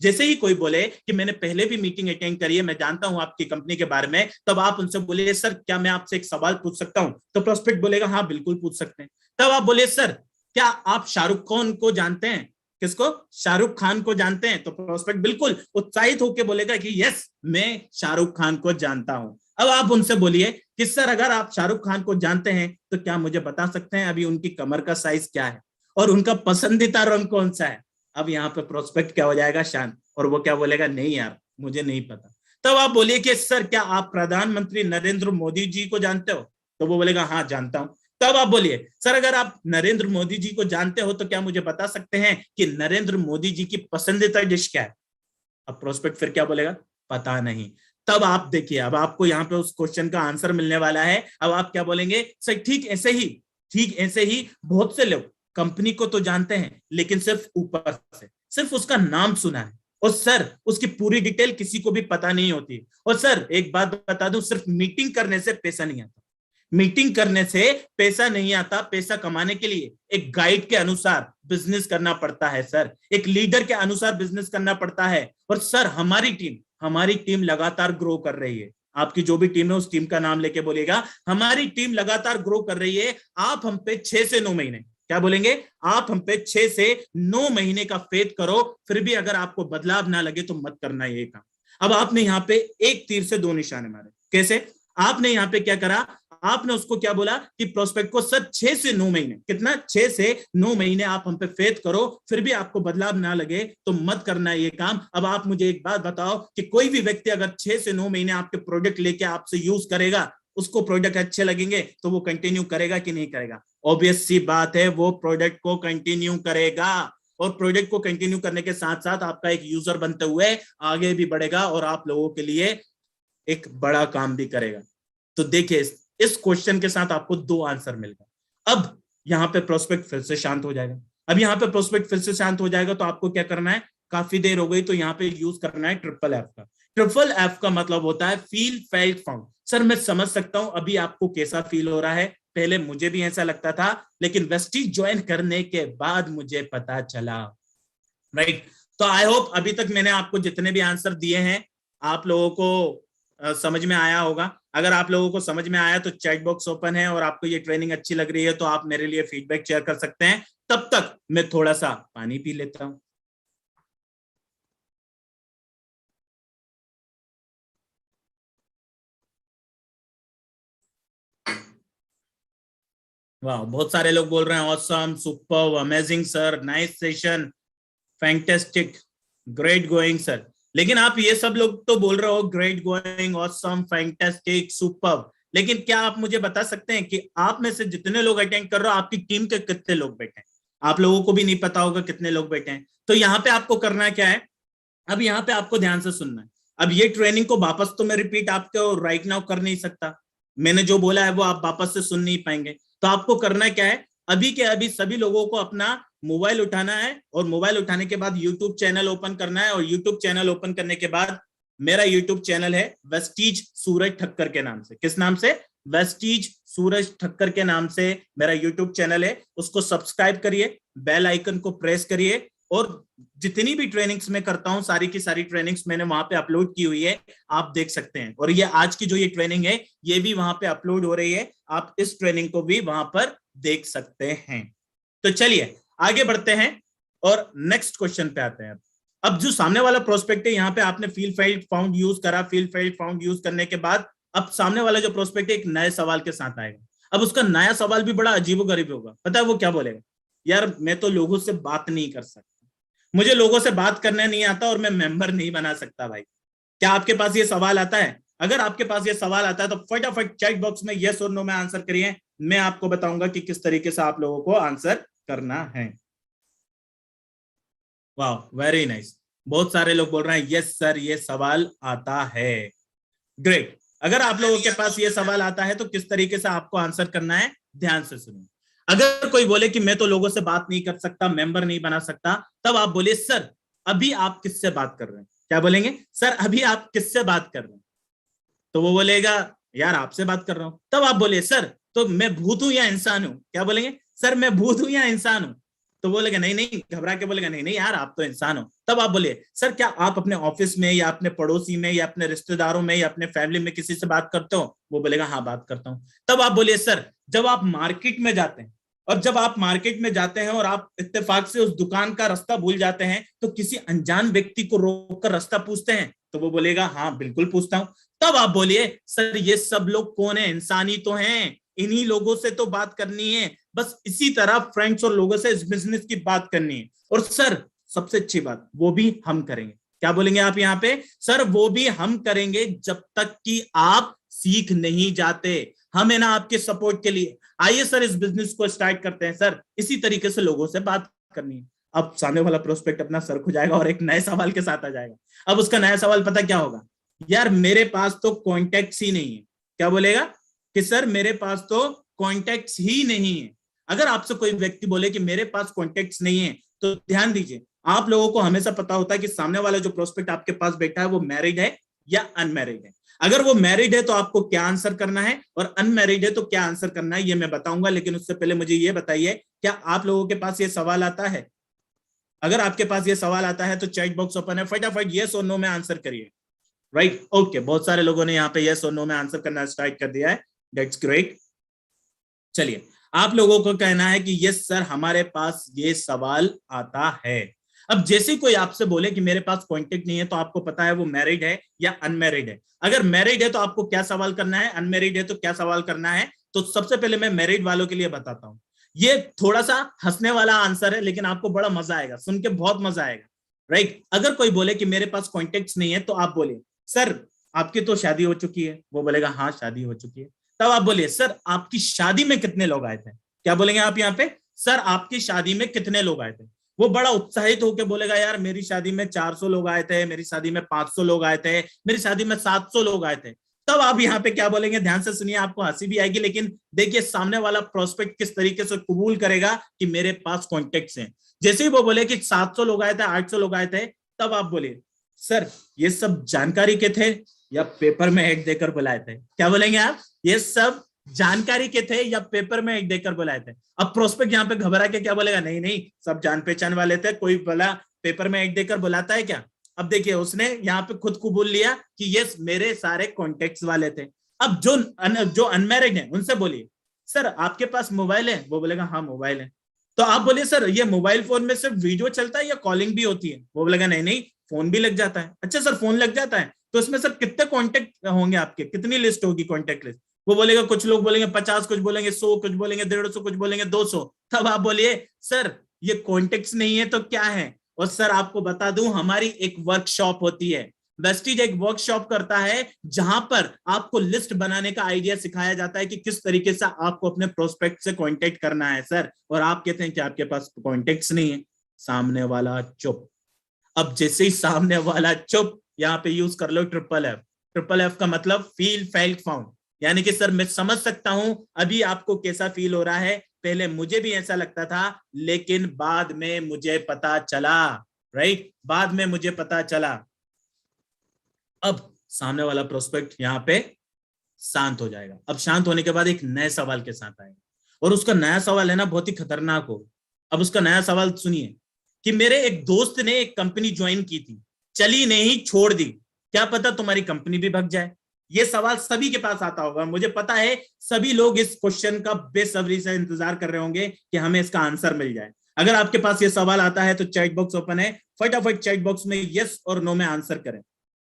जैसे ही कोई बोले कि मैंने पहले भी मीटिंग अटेंड करी है, मैं जानता हूं आपकी कंपनी के बारे में, तब आप उनसे बोलिए सर क्या मैं आपसे एक सवाल पूछ सकता हूं? तो प्रोस्पेक्ट बोलेगा हाँ बिल्कुल पूछ सकते हैं। तब आप बोलिए सर क्या आप शाहरुख खान को जानते हैं? किसको? शाहरुख खान को जानते हैं? तो प्रोस्पेक्ट बिल्कुल उत्साहित होकर बोलेगा कि यस मैं शाहरुख खान को जानता हूं। अब आप उनसे बोलिए कि सर अगर आप शाहरुख खान को जानते हैं तो क्या मुझे बता सकते हैं अभी उनकी कमर का साइज क्या है और उनका पसंदीदा रंग कौन सा है? अब यहाँ पे प्रोस्पेक्ट क्या हो जाएगा? शांत। और वो क्या बोलेगा? नहीं यार मुझे नहीं पता। तब आप बोलिए कि सर क्या आप प्रधानमंत्री नरेंद्र मोदी जी को जानते हो? तो वो बोलेगा हाँ जानता हूं। तब आप बोलिए सर अगर आप नरेंद्र मोदी जी को जानते हो तो क्या मुझे बता सकते हैं कि नरेंद्र मोदी जी की पसंदीदा डिश क्या है? अब प्रोस्पेक्ट फिर क्या बोलेगा? पता नहीं। तब आप देखिए अब आपको यहाँ पे उस क्वेश्चन का आंसर मिलने वाला है। अब आप क्या बोलेंगे? सर ठीक ऐसे ही बहुत से लोग कंपनी को तो जानते हैं लेकिन सिर्फ ऊपर से, सिर्फ उसका नाम सुना है, और सर उसकी पूरी डिटेल किसी को भी पता नहीं होती। और सर एक बात बता दूं, सिर्फ मीटिंग करने से पैसा नहीं आता। मीटिंग करने से पैसा नहीं आता। पैसा कमाने के लिए एक गाइड के अनुसार बिजनेस करना पड़ता है सर, एक लीडर के अनुसार बिजनेस करना पड़ता है। और सर हमारी टीम लगातार ग्रो कर रही है। आपकी जो भी टीम है उस टीम का नाम लेके बोलिएगा, हमारी टीम लगातार ग्रो कर रही है। आप हम पे 6 से 9 महीने, क्या बोलेंगे? आप हम पे 6 से 9 महीने का फेथ करो, फिर भी अगर आपको बदलाव ना लगे तो मत करना ये काम। अब आपने यहाँ पे एक तीर से दो निशाने मारे। कैसे? आपने यहाँ पे क्या करा? आपने उसको क्या बोला कि प्रोस्पेक्ट को सर 6 से 9 महीने, कितना? 6 से 9 महीने आप हम पे फेथ करो, फिर भी आपको बदलाव ना लगे तो मत करना ये काम। अब आप मुझे एक बात बताओ कि कोई भी व्यक्ति अगर 6 से 9 महीने आपके प्रोडक्ट लेके आपसे यूज करेगा, उसको प्रोडक्ट अच्छे लगेंगे तो वो कंटिन्यू करेगा कि नहीं करेगा? ऑब्वियस सी बात है वो प्रोडक्ट को कंटिन्यू करेगा। और प्रोडक्ट को कंटिन्यू करने के साथ साथ आपका एक यूजर बनते हुए आगे भी बढ़ेगा और आप लोगों के लिए एक बड़ा काम भी करेगा। तो देखिए इस क्वेश्चन के साथ आपको 2 आंसर मिल गए। अब यहाँ पे प्रोस्पेक्ट फिर से शांत हो जाएगा। अब यहाँ पे प्रोस्पेक्ट फिर से शांत हो जाएगा तो आपको क्या करना है? काफी देर हो गई तो यहाँ पे यूज करना है ट्रिपल एफ का। ट्रिपल एफ का मतलब होता है फील, फेल्ट, फाउंड। सर मैं समझ सकता हूं अभी आपको कैसा फील हो रहा है, पहले मुझे भी ऐसा लगता था लेकिन वेस्टीज ज्वाइन करने के बाद मुझे पता चला, राइट। तो आई होप अभी तक मैंने आपको जितने भी आंसर दिए हैं आप लोगों को समझ में आया होगा। अगर आप लोगों को समझ में आया तो चैट बॉक्स ओपन है और आपको ये ट्रेनिंग अच्छी लग रही है तो आप मेरे लिए फीडबैक शेयर कर सकते हैं। तब तक मैं थोड़ा सा पानी पी लेता हूं। वाह, बहुत सारे लोग बोल रहे हैं awesome, superb, amazing sir, nice session, fantastic, great going sir. लेकिन आप ये सब लोग तो बोल रहे हो great going, awesome, fantastic, superb, लेकिन क्या आप मुझे बता सकते हैं कि आप में से जितने लोग अटेंड कर रहे हो आपकी टीम के कितने लोग बैठे हैं? आप लोगों को भी नहीं पता होगा कितने लोग बैठे हैं। तो यहाँ पे आपको करना क्या है? अब यहाँ पे आपको ध्यान से सुनना है। अब ये ट्रेनिंग को वापस तो मैं रिपीट आपको राइट नाउ कर नहीं सकता, मैंने जो बोला है वो आप वापस से सुन नहीं पाएंगे। तो आपको करना क्या है? अभी के अभी सभी लोगों को अपना मोबाइल उठाना है और मोबाइल उठाने के बाद यूट्यूब चैनल ओपन करना है। और यूट्यूब चैनल ओपन करने के बाद मेरा यूट्यूब चैनल है वेस्टीज सूरज ठक्कर के नाम से। किस नाम से? वेस्टीज सूरज ठक्कर के नाम से मेरा यूट्यूब चैनल है। उसको सब्सक्राइब करिए, बेल आइकन को प्रेस करिए, और जितनी भी ट्रेनिंग्स मैं करता हूं सारी की सारी ट्रेनिंग्स मैंने वहां पे अपलोड की हुई है, आप देख सकते हैं। और ये आज की जो ये ट्रेनिंग है ये भी वहां पे अपलोड हो रही है, आप इस ट्रेनिंग को भी वहां पर देख सकते हैं। तो चलिए आगे बढ़ते हैं और नेक्स्ट क्वेश्चन पे आते हैं। अब जो सामने वाला प्रोस्पेक्ट है, यहाँ पे आपने फील, फेल्ट, फाउंड यूज करा। फील, फेल्ट, फाउंड यूज करने के बाद अब सामने वाला जो प्रोस्पेक्ट है एक नए सवाल के साथ आएगा। अब उसका नया सवाल भी बड़ा अजीबोगरीब होगा। पता है वो क्या बोलेगा? यार मैं तो लोगों से बात नहीं कर सकता, मुझे लोगों से बात करने नहीं आता और मैं मेंबर नहीं बना सकता। भाई क्या आपके पास ये सवाल आता है? अगर आपके पास ये सवाल आता है तो फटाफट चैट बॉक्स में यस और नो में आंसर करिए। मैं आपको बताऊंगा कि किस तरीके से आप लोगों को आंसर करना है। वाह, वेरी नाइस। बहुत सारे लोग बोल रहे हैं यस सर ये सवाल आता है। ग्रेट। अगर आप लोगों के पास ये सवाल आता है तो किस तरीके से आपको आंसर करना है ध्यान से सुनिए। अगर कोई बोले कि मैं तो लोगों से बात नहीं कर सकता, मेंबर नहीं बना सकता, तब आप बोलिए सर अभी आप किससे बात कर रहे हैं? क्या बोलेंगे? सर अभी आप किससे बात कर रहे हैं? तो वो बोलेगा यार आपसे बात कर रहा हूं। तब आप बोलिए सर तो मैं भूत हूं या इंसान हूं? क्या बोलेंगे? सर मैं भूत हूं या इंसान हूं? तो बोलेगा नहीं नहीं, घबरा के बोलेगा नहीं नहीं यार आप तो इंसान हो। तब आप बोलिए सर क्या आप अपने ऑफिस में या अपने पड़ोसी में या अपने रिश्तेदारों में या अपने फैमिली में किसी से बात करते हो? वो बोलेगा हाँ बात करता हूं। तब आप बोलिए सर जब आप मार्केट में जाते हैं और जब आप मार्केट में जाते हैं और आप इत्तेफाक से उस दुकान का रास्ता भूल जाते हैं तो किसी अनजान व्यक्ति को रोककर रास्ता पूछते हैं? तो वो बोलेगा हाँ बिल्कुल पूछता हूं। तब आप बोलिए सर ये सब लोग कौन है? इंसान ही तो हैं, इन्हीं लोगों से तो बात करनी है, बस इसी तरह फ्रेंड्स और लोगों से इस बिजनेस की बात करनी है। और सर सबसे अच्छी बात वो भी हम करेंगे। क्या बोलेंगे आप यहाँ पे? सर वो भी हम करेंगे जब तक कि आप सीख नहीं जाते, हम है ना आपके सपोर्ट के लिए। आइए सर इस बिजनेस को स्टार्ट करते हैं सर। इसी तरीके से लोगों से बात करनी है। अब सामने वाला प्रोस्पेक्ट अपना सर खुजाएगा और एक नए सवाल के साथ आ जाएगा। अब उसका नया सवाल पता क्या होगा? यार मेरे पास तो कॉन्टेक्ट्स ही नहीं है। क्या बोलेगा? कि सर मेरे पास तो कॉन्टेक्ट्स ही नहीं है। अगर आपसे कोई व्यक्ति बोले कि मेरे पास कॉन्टेक्ट्स नहीं है तो ध्यान दीजिए, आप लोगों को हमेशा पता होता है कि सामने वाला जो प्रोस्पेक्ट आपके पास बैठा है वो मैरिड है या अनमैरिड है। अगर वो मैरिड है तो आपको क्या आंसर करना है और अनमैरिड है तो क्या आंसर करना है ये मैं बताऊंगा। लेकिन उससे पहले मुझे ये बताइए क्या आप लोगों के पास ये सवाल आता है? अगर आपके पास ये सवाल आता है तो चैट बॉक्स ओपन है, फटाफट यस और नो में आंसर करिए। राइट ओके, बहुत सारे लोगों ने यहाँ पे यस और नो में आंसर करना स्टार्ट कर दिया है, दैट्स ग्रेट। चलिए आप लोगों को कहना है कि यस सर हमारे पास ये सवाल आता है। अब जैसे कोई आपसे बोले कि मेरे पास कॉन्टेक्ट नहीं है तो आपको पता है वो मैरिड है या अनमैरिड है। अगर मैरिड है तो आपको क्या सवाल करना है, अनमैरिड है तो क्या सवाल करना है। तो सबसे पहले मैं मैरिड वालों के लिए बताता हूं। ये थोड़ा सा हंसने वाला आंसर है लेकिन आपको बड़ा मजा आएगा, सुन के बहुत मजा आएगा। राइट अगर कोई बोले कि मेरे पास कॉन्टेक्ट नहीं है तो आप बोलिए सर आपकी तो शादी हो चुकी है। वो बोलेगा हाँ शादी हो चुकी है। तब आप बोलिए सर आपकी शादी में कितने लोग आए थे? क्या बोलेंगे आप यहाँ पे? सर आपकी शादी में कितने लोग आए थे? वो बड़ा उत्साहित होकर बोलेगा यार मेरी शादी में 400 लोग आए थे, मेरी शादी में 500 लोग आए थे, मेरी शादी में 700 लोग आए थे। तब आप यहाँ पे क्या बोलेंगे? ध्यान से सुनिए, आपको हंसी भी आएगी लेकिन देखिए सामने वाला प्रोस्पेक्ट किस तरीके से कबूल करेगा कि मेरे पास कॉन्टेक्ट्स हैं। जैसे ही वो बोले कि 700 लोग आए थे, 800 लोग आए थे, तब आप बोलिए सर ये सब जानकारी के थे या पेपर में ऐड देकर बुलाए थे? क्या बोलेंगे आप? ये सब जानकारी के थे या पेपर में ऐड देकर बुलाए थे? अब प्रोस्पेक्ट यहाँ पे घबरा के क्या बोलेगा? नहीं नहीं सब जान पहचान वाले थे, कोई बोला पेपर में ऐड देकर बुलाता है क्या? अब देखिए उसने यहाँ पे खुद कबूल लिया कि यस मेरे सारे कॉन्टेक्ट्स वाले थे। अब जो अनमैरिड है उनसे बोलिए सर आपके पास मोबाइल है? वो बोलेगा हाँ मोबाइल है। तो आप बोलिए सर ये मोबाइल फोन में सिर्फ वीडियो चलता है या कॉलिंग भी होती है? वो बोलेगा नहीं नहीं फोन भी लग जाता है। अच्छा सर फोन लग जाता है तो इसमें सर कितने कॉन्टेक्ट होंगे आपके, कितनी लिस्ट होगी कॉन्टेक्ट लिस्ट? वो बोलेगा कुछ लोग बोलेंगे 50, कुछ बोलेंगे 100, कुछ बोलेंगे 150, कुछ बोलेंगे 200। तब आप बोलिए सर ये कॉन्टेक्ट नहीं है तो क्या है? और सर आपको बता दूं हमारी एक वर्कशॉप होती है, वेस्टीज एक वर्कशॉप करता है जहां पर आपको लिस्ट बनाने का आइडिया सिखाया जाता है कि किस तरीके से आपको अपने प्रोस्पेक्ट से कांटेक्ट करना है सर। और आप कहते हैं कि आपके पास कॉन्टेक्ट्स नहीं है। सामने वाला चुप। अब जैसे ही सामने वाला चुप, यहाँ पे यूज कर लो ट्रिपल एफ। ट्रिपल एफ का मतलब फील फेल्ट फाउंड, यानी कि सर मैं समझ सकता हूं अभी आपको कैसा फील हो रहा है, पहले मुझे भी ऐसा लगता था लेकिन बाद में मुझे पता चला। राइट बाद में मुझे पता चला। अब सामने वाला प्रोस्पेक्ट यहाँ पे शांत हो जाएगा। अब शांत होने के बाद एक नए सवाल के साथ आएगा और उसका नया सवाल है ना बहुत ही खतरनाक हो। अब उसका नया सवाल सुनिए कि मेरे एक दोस्त ने एक कंपनी ज्वाइन की थी, चली नहीं छोड़ दी, क्या पता तुम्हारी कंपनी भी भग जाए। ये सवाल सभी के पास आता होगा, मुझे पता है सभी लोग इस क्वेश्चन का बेसब्री से इंतजार कर रहे होंगे कि हमें इसका आंसर मिल जाए। अगर आपके पास ये सवाल आता है तो चैट बॉक्स ओपन है, फटाफट चैट बॉक्स में यस और नो में आंसर करें।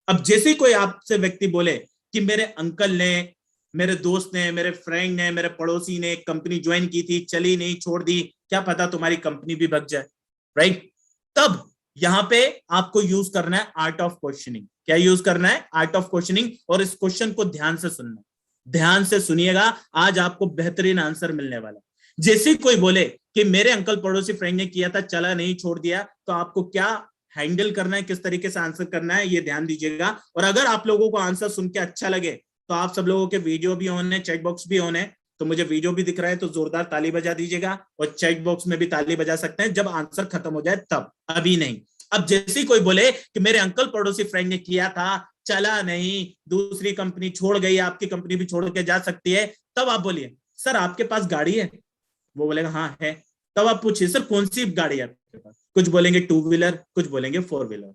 अब जैसे कोई आपसे व्यक्ति बोले कि मेरे अंकल ने, मेरे दोस्त ने, मेरे फ्रेंड ने, मेरे पड़ोसी ने एक कंपनी ज्वाइन की थी, चली नहीं छोड़ दी, क्या पता तुम्हारी कंपनी भी भग जाए। राइट तब यहां पे आपको यूज करना है आर्ट ऑफ क्वेश्चनिंग। क्या यूज करना है? Art of questioning. और इस क्वेश्चन को ध्यान से सुनना, ध्यान से सुनिएगा, आज आपको बेहतरीन आंसर मिलने वाला। जैसे कोई बोले कि मेरे अंकल पड़ोसी फ्रेंड ने किया था, चला नहीं छोड़ दिया, तो आपको क्या हैंडल करना है, किस तरीके से आंसर करना है, ये ध्यान दीजिएगा। और अगर आप लोगों को आंसर सुन के अच्छा लगे तो आप सब लोगों के वीडियो भी ऑन है, चैट बॉक्स भी ऑन है, तो मुझे वीडियो भी दिख रहा है तो जोरदार ताली बजा दीजिएगा और चैट बॉक्स में भी ताली बजा सकते हैं जब आंसर खत्म हो जाए तब, अभी नहीं। अब जैसे कोई बोले कि मेरे अंकल पड़ोसी फ्रेंड ने किया था, चला नहीं, दूसरी कंपनी छोड़ गई, आपकी कंपनी भी छोड़ के जा सकती है, तब आप बोलिए सर आपके पास गाड़ी है, वो बोलेगा हाँ है। तब आप पूछिए सर कौन सी गाड़ी है आपके पास, कुछ बोलेंगे टू व्हीलर, कुछ बोलेंगे फोर व्हीलर,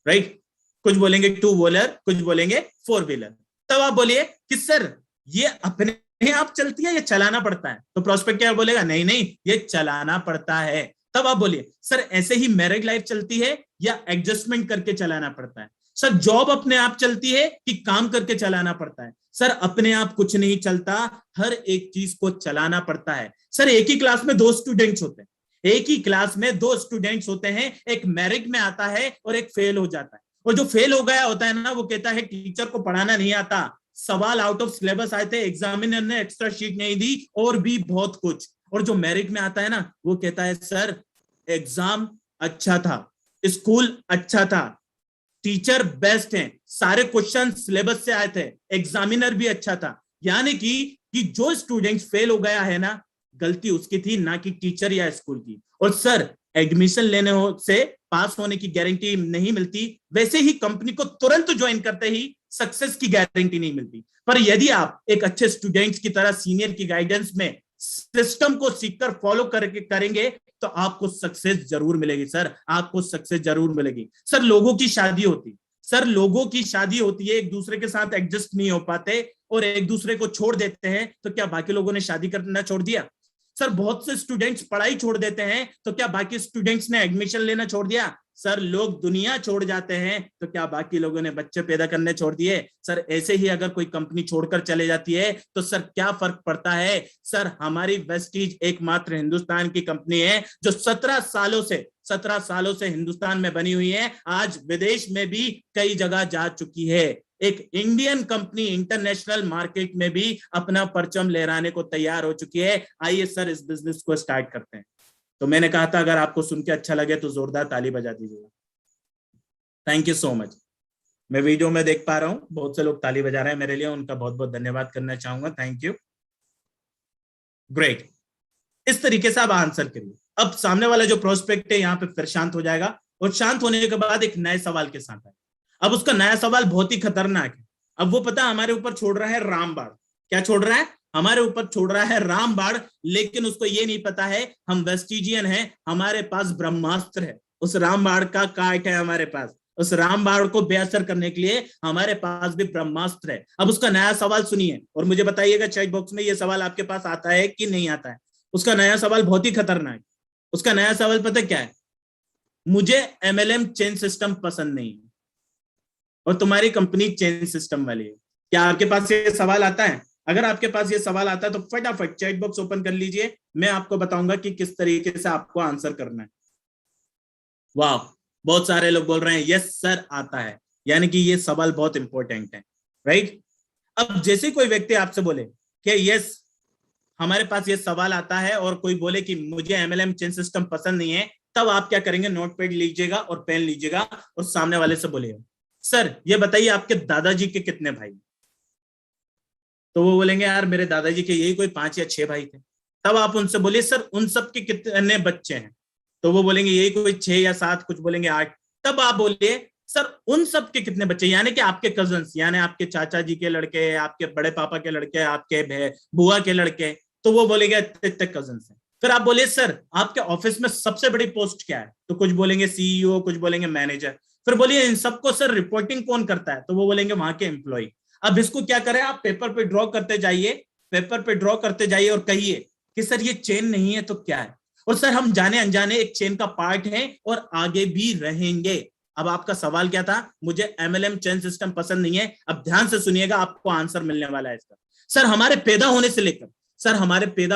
राइट, कुछ बोलेंगे टू व्हीलर, कुछ बोलेंगे फोर व्हीलर। तब आप बोलिए कि सर ये अपने आप चलती है या चलाना पड़ता है, तो प्रोस्पेक्ट क्या बोलेगा नहीं नहीं ये चलाना पड़ता है। तब आप बोलिए सर ऐसे ही मैरिड लाइफ चलती है या एडजस्टमेंट करके चलाना पड़ता है। सर जॉब अपने आप चलती है कि काम करके चलाना पड़ता है। सर अपने आप कुछ नहीं चलता, हर एक चीज को चलाना पड़ता है। सर एक ही क्लास में दो स्टूडेंट्स होते हैं, एक ही क्लास में दो स्टूडेंट्स होते हैं, एक मेरिट में आता है और एक फेल हो जाता है। और जो फेल हो गया होता है ना, वो कहता है टीचर को पढ़ाना नहीं आता, सवाल आउट ऑफ सिलेबस आए थे, एग्जामिनर ने एक्स्ट्रा शीट नहीं दी, और भी बहुत कुछ। और जो मेरिट में आता है ना, वो कहता है सर एग्जाम अच्छा था, स्कूल अच्छा था, टीचर बेस्ट हैं, सारे क्वेश्चन सिलेबस से आए थे, एग्जामिनर भी अच्छा था। यानी कि जो स्टूडेंट फेल हो गया है ना, गलती उसकी थी, ना कि टीचर या स्कूल की। और सर एडमिशन लेने से पास होने की गारंटी नहीं मिलती, वैसे ही कंपनी को तुरंत ज्वाइन करते ही सक्सेस की गारंटी नहीं मिलती। पर यदि आप एक अच्छे स्टूडेंट की तरह सीनियर की गाइडेंस में सिस्टम को सीखकर फॉलो करके करेंगे तो आपको सक्सेस जरूर मिलेगी सर, आपको सक्सेस जरूर मिलेगी। सर लोगों की शादी होती, सर लोगों की शादी होती है, एक दूसरे के साथ एडजस्ट नहीं हो पाते और एक दूसरे को छोड़ देते हैं, तो क्या बाकी लोगों ने शादी करना छोड़ दिया? सर बहुत से स्टूडेंट्स पढ़ाई छोड़ देते हैं, तो क्या बाकी स्टूडेंट्स ने एडमिशन लेना छोड़ दिया? सर लोग दुनिया छोड़ जाते हैं, तो क्या बाकी लोगों ने बच्चे पैदा करने छोड़ दिए? सर ऐसे ही अगर कोई कंपनी छोड़कर चले जाती है तो सर क्या फर्क पड़ता है? सर हमारी वेस्टीज एकमात्र हिंदुस्तान की कंपनी है जो 17 सालों से हिंदुस्तान में बनी हुई है, आज विदेश में भी कई जगह जा चुकी है। एक इंडियन कंपनी इंटरनेशनल मार्केट में भी अपना परचम लहराने को तैयार हो चुकी है। आइए सर इस बिजनेस को स्टार्ट करते हैं। तो मैंने कहा था अगर आपको सुन के अच्छा लगे तो जोरदार ताली बजा दीजिएगा। Thank you so much. मैं वीडियो में देख पा रहा हूं बहुत से लोग ताली बजा रहे हैं मेरे लिए, उनका बहुत बहुत धन्यवाद करना चाहूंगा। Thank you, great. इस तरीके से आप आंसर करिए। अब सामने वाला जो प्रोस्पेक्ट है यहाँ पे फिर शांत हो जाएगा, और शांत होने के बाद एक नए सवाल के साथ आए। अब उसका नया सवाल बहुत ही खतरनाक है। अब वो पता हमारे ऊपर छोड़ रहा है रामबाण। क्या छोड़ रहा है? हमारे ऊपर छोड़ रहा है रामबाण, लेकिन उसको ये नहीं पता है हम वेस्टिजियन हैं, हमारे पास ब्रह्मास्त्र है। उस रामबाण का काट है हमारे पास, उस रामबाण को बेअसर करने के लिए हमारे पास भी ब्रह्मास्त्र है। अब उसका नया सवाल सुनिए और मुझे बताइएगा चैट बॉक्स में ये सवाल आपके पास आता है कि नहीं आता है। उसका नया सवाल बहुत ही खतरनाक है। उसका नया सवाल पता क्या है? मुझे एमएलएम चेन सिस्टम पसंद नहीं है और तुम्हारी कंपनी चेन सिस्टम वाली है। क्या आपके पास ये सवाल आता है? अगर आपके पास ये सवाल आता है तो फटाफट चैट बॉक्स ओपन कर लीजिए, मैं आपको बताऊंगा कि किस तरीके से आपको आंसर करना है। वाह, बहुत सारे लोग बोल रहे हैं यस सर आता है, यानी कि ये सवाल बहुत इंपॉर्टेंट है, राइट। अब जैसे कोई व्यक्ति आपसे बोले कि यस हमारे पास ये सवाल आता है, और कोई बोले कि मुझे एमएलएम चेन सिस्टम पसंद नहीं है, तब आप क्या करेंगे? नोटपैड लीजिएगा और पेन लीजिएगा और सामने वाले से बोलिएगा सर ये बताइए आपके दादाजी के कितने भाई? तो वो बोलेंगे यार मेरे दादाजी के यही कोई 5 या 6 भाई थे। तब आप उनसे बोलिए सर उन सब के कितने बच्चे हैं? तो वो बोलेंगे यही कोई 6 या 7, कुछ बोलेंगे 8। तब आप बोलिए सर उन सब के कितने बच्चे, यानी कि आपके कजन्स, यानी आपके चाचा जी के लड़के, आपके बड़े पापा के लड़के, आपके बुआ के लड़के। तो वो बोलेंगे इतने कजन्स हैं। फिर आप बोलिए सर आपके ऑफिस में सबसे बड़ी पोस्ट क्या है? तो कुछ बोलेंगे सीईओ, कुछ बोलेंगे मैनेजर। फिर बोलिए इन सबको सर रिपोर्टिंग कौन करता है? तो वो बोलेंगे वहां के एम्प्लॉय। अब इसको क्या करें? आप पेपर पे ड्रॉ करते जाइए, पेपर पे ड्रॉ करते जाइए और कहिए कि सर ये चेन नहीं है तो क्या है? और सर हम जाने अनजाने एक चेन का पार्ट है और आगे भी रहेंगे। अब आपका सवाल क्या था? मुझे एमएलएम चेन सिस्टम पसंद नहीं है। अब ध्यान से सुनिएगा, आपको आंसर मिलने वाला है इसका। सर हमारे पैदा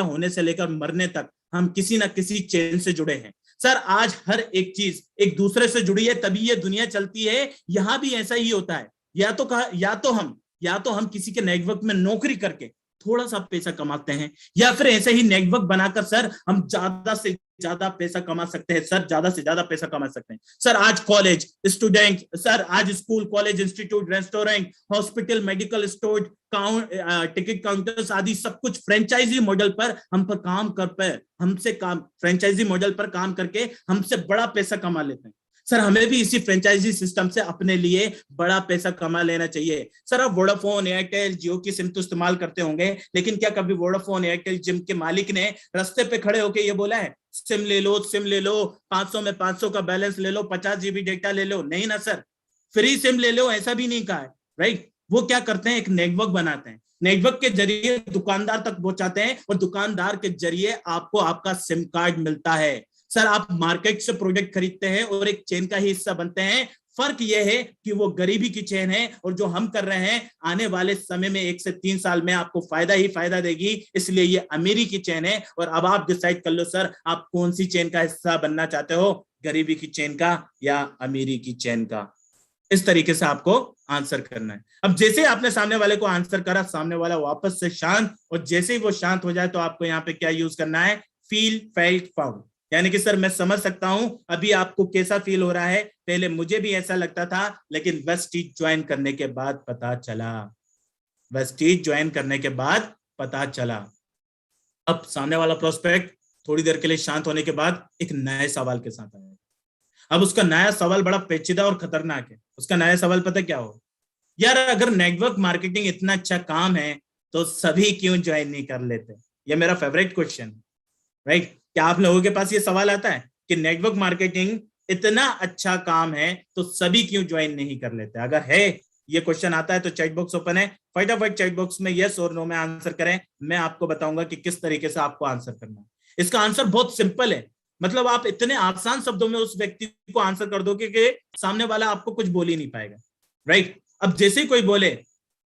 होने से लेकर मरने तक हम किसी ना किसी चेन से जुड़े हैं। सर आज हर एक चीज एक दूसरे से जुड़ी है, तभी ये दुनिया चलती है। यहां भी ऐसा ही होता है। या तो हम किसी के नेटवर्क में नौकरी करके थोड़ा सा पैसा कमाते हैं, या फिर ऐसे ही नेटवर्क बनाकर सर हम ज्यादा से ज्यादा पैसा कमा सकते हैं। सर ज्यादा से ज्यादा पैसा कमा सकते हैं। सर आज कॉलेज स्टूडेंट, सर आज school, college, institute, restaurant, hospital, medical store, ticket counters आदि सब कुछ फ्रेंचाइजी मॉडल पर फ्रेंचाइजी मॉडल पर काम करके हमसे बड़ा पैसा कमा लेते हैं। सर हमें भी इसी फ्रेंचाइजी सिस्टम से अपने लिए बड़ा पैसा कमा लेना चाहिए। सर आप वोडाफोन, एयरटेल, जियो की सिम तो इस्तेमाल करते होंगे, लेकिन क्या कभी वोडाफोन, एयरटेल, जिम के मालिक ने रास्ते पे खड़े होकर ये बोला है सिम ले लो, सिम ले लो, 500 में 500 का बैलेंस ले लो, 50 GB डेटा ले लो? नहीं ना सर, फ्री सिम ले लो ऐसा भी नहीं कहा है, राइट। वो क्या करते हैं, एक नेटवर्क बनाते हैं, नेटवर्क के जरिए दुकानदार तक पहुंचाते हैं और दुकानदार के जरिए आपको आपका सिम कार्ड मिलता है। सर आप मार्केट से प्रोडक्ट खरीदते हैं और एक चेन का ही हिस्सा बनते हैं। फर्क यह है कि वो गरीबी की चेन है और जो हम कर रहे हैं आने वाले समय में 1 से 3 साल में आपको फायदा ही फायदा देगी, इसलिए ये अमीरी की चेन है। और अब आप डिसाइड कर लो सर आप कौन सी चेन का हिस्सा बनना चाहते हो, गरीबी की चेन का या अमीरी की चेन का। इस तरीके से आपको आंसर करना है। अब जैसे आपने सामने वाले को आंसर करा, सामने वाला वापस से शांत, और जैसे ही वो शांत हो जाए तो आपको यहाँ पे क्या यूज करना है, फील, फेल्ट, फाउंड। यानी कि सर मैं समझ सकता हूं अभी आपको कैसा फील हो रहा है, पहले मुझे भी ऐसा लगता था लेकिन वेस्टीज ज्वाइन करने के बाद पता चला, वेस्टीज ज्वाइन करने के बाद पता चला। अब सामने वाला प्रोस्पेक्ट थोड़ी देर के लिए शांत होने के बाद एक नए सवाल के साथ आया। अब उसका नया सवाल बड़ा पेचीदा और खतरनाक है। उसका नया सवाल पता क्या हो, यार अगर नेटवर्क मार्केटिंग इतना अच्छा काम है तो सभी क्यों ज्वाइन नहीं कर लेते? ये मेरा फेवरेट क्वेश्चन, राइट। क्या आप लोगों के पास ये सवाल आता है कि नेटवर्क मार्केटिंग इतना अच्छा काम है तो सभी क्यों ज्वाइन नहीं कर लेते? अगर है ये क्वेश्चन आता है तो चैट बॉक्स ओपन है, फटाफट चैट बॉक्स में यस और नो में आंसर करें। मैं आपको बताऊंगा कि किस तरीके से आपको आंसर करना है। इसका आंसर बहुत सिंपल है, मतलब आप इतने आसान शब्दों में उस व्यक्ति को आंसर कर दो कि सामने वाला आपको कुछ बोल ही नहीं पाएगा, राइट। अब जैसे ही कोई बोले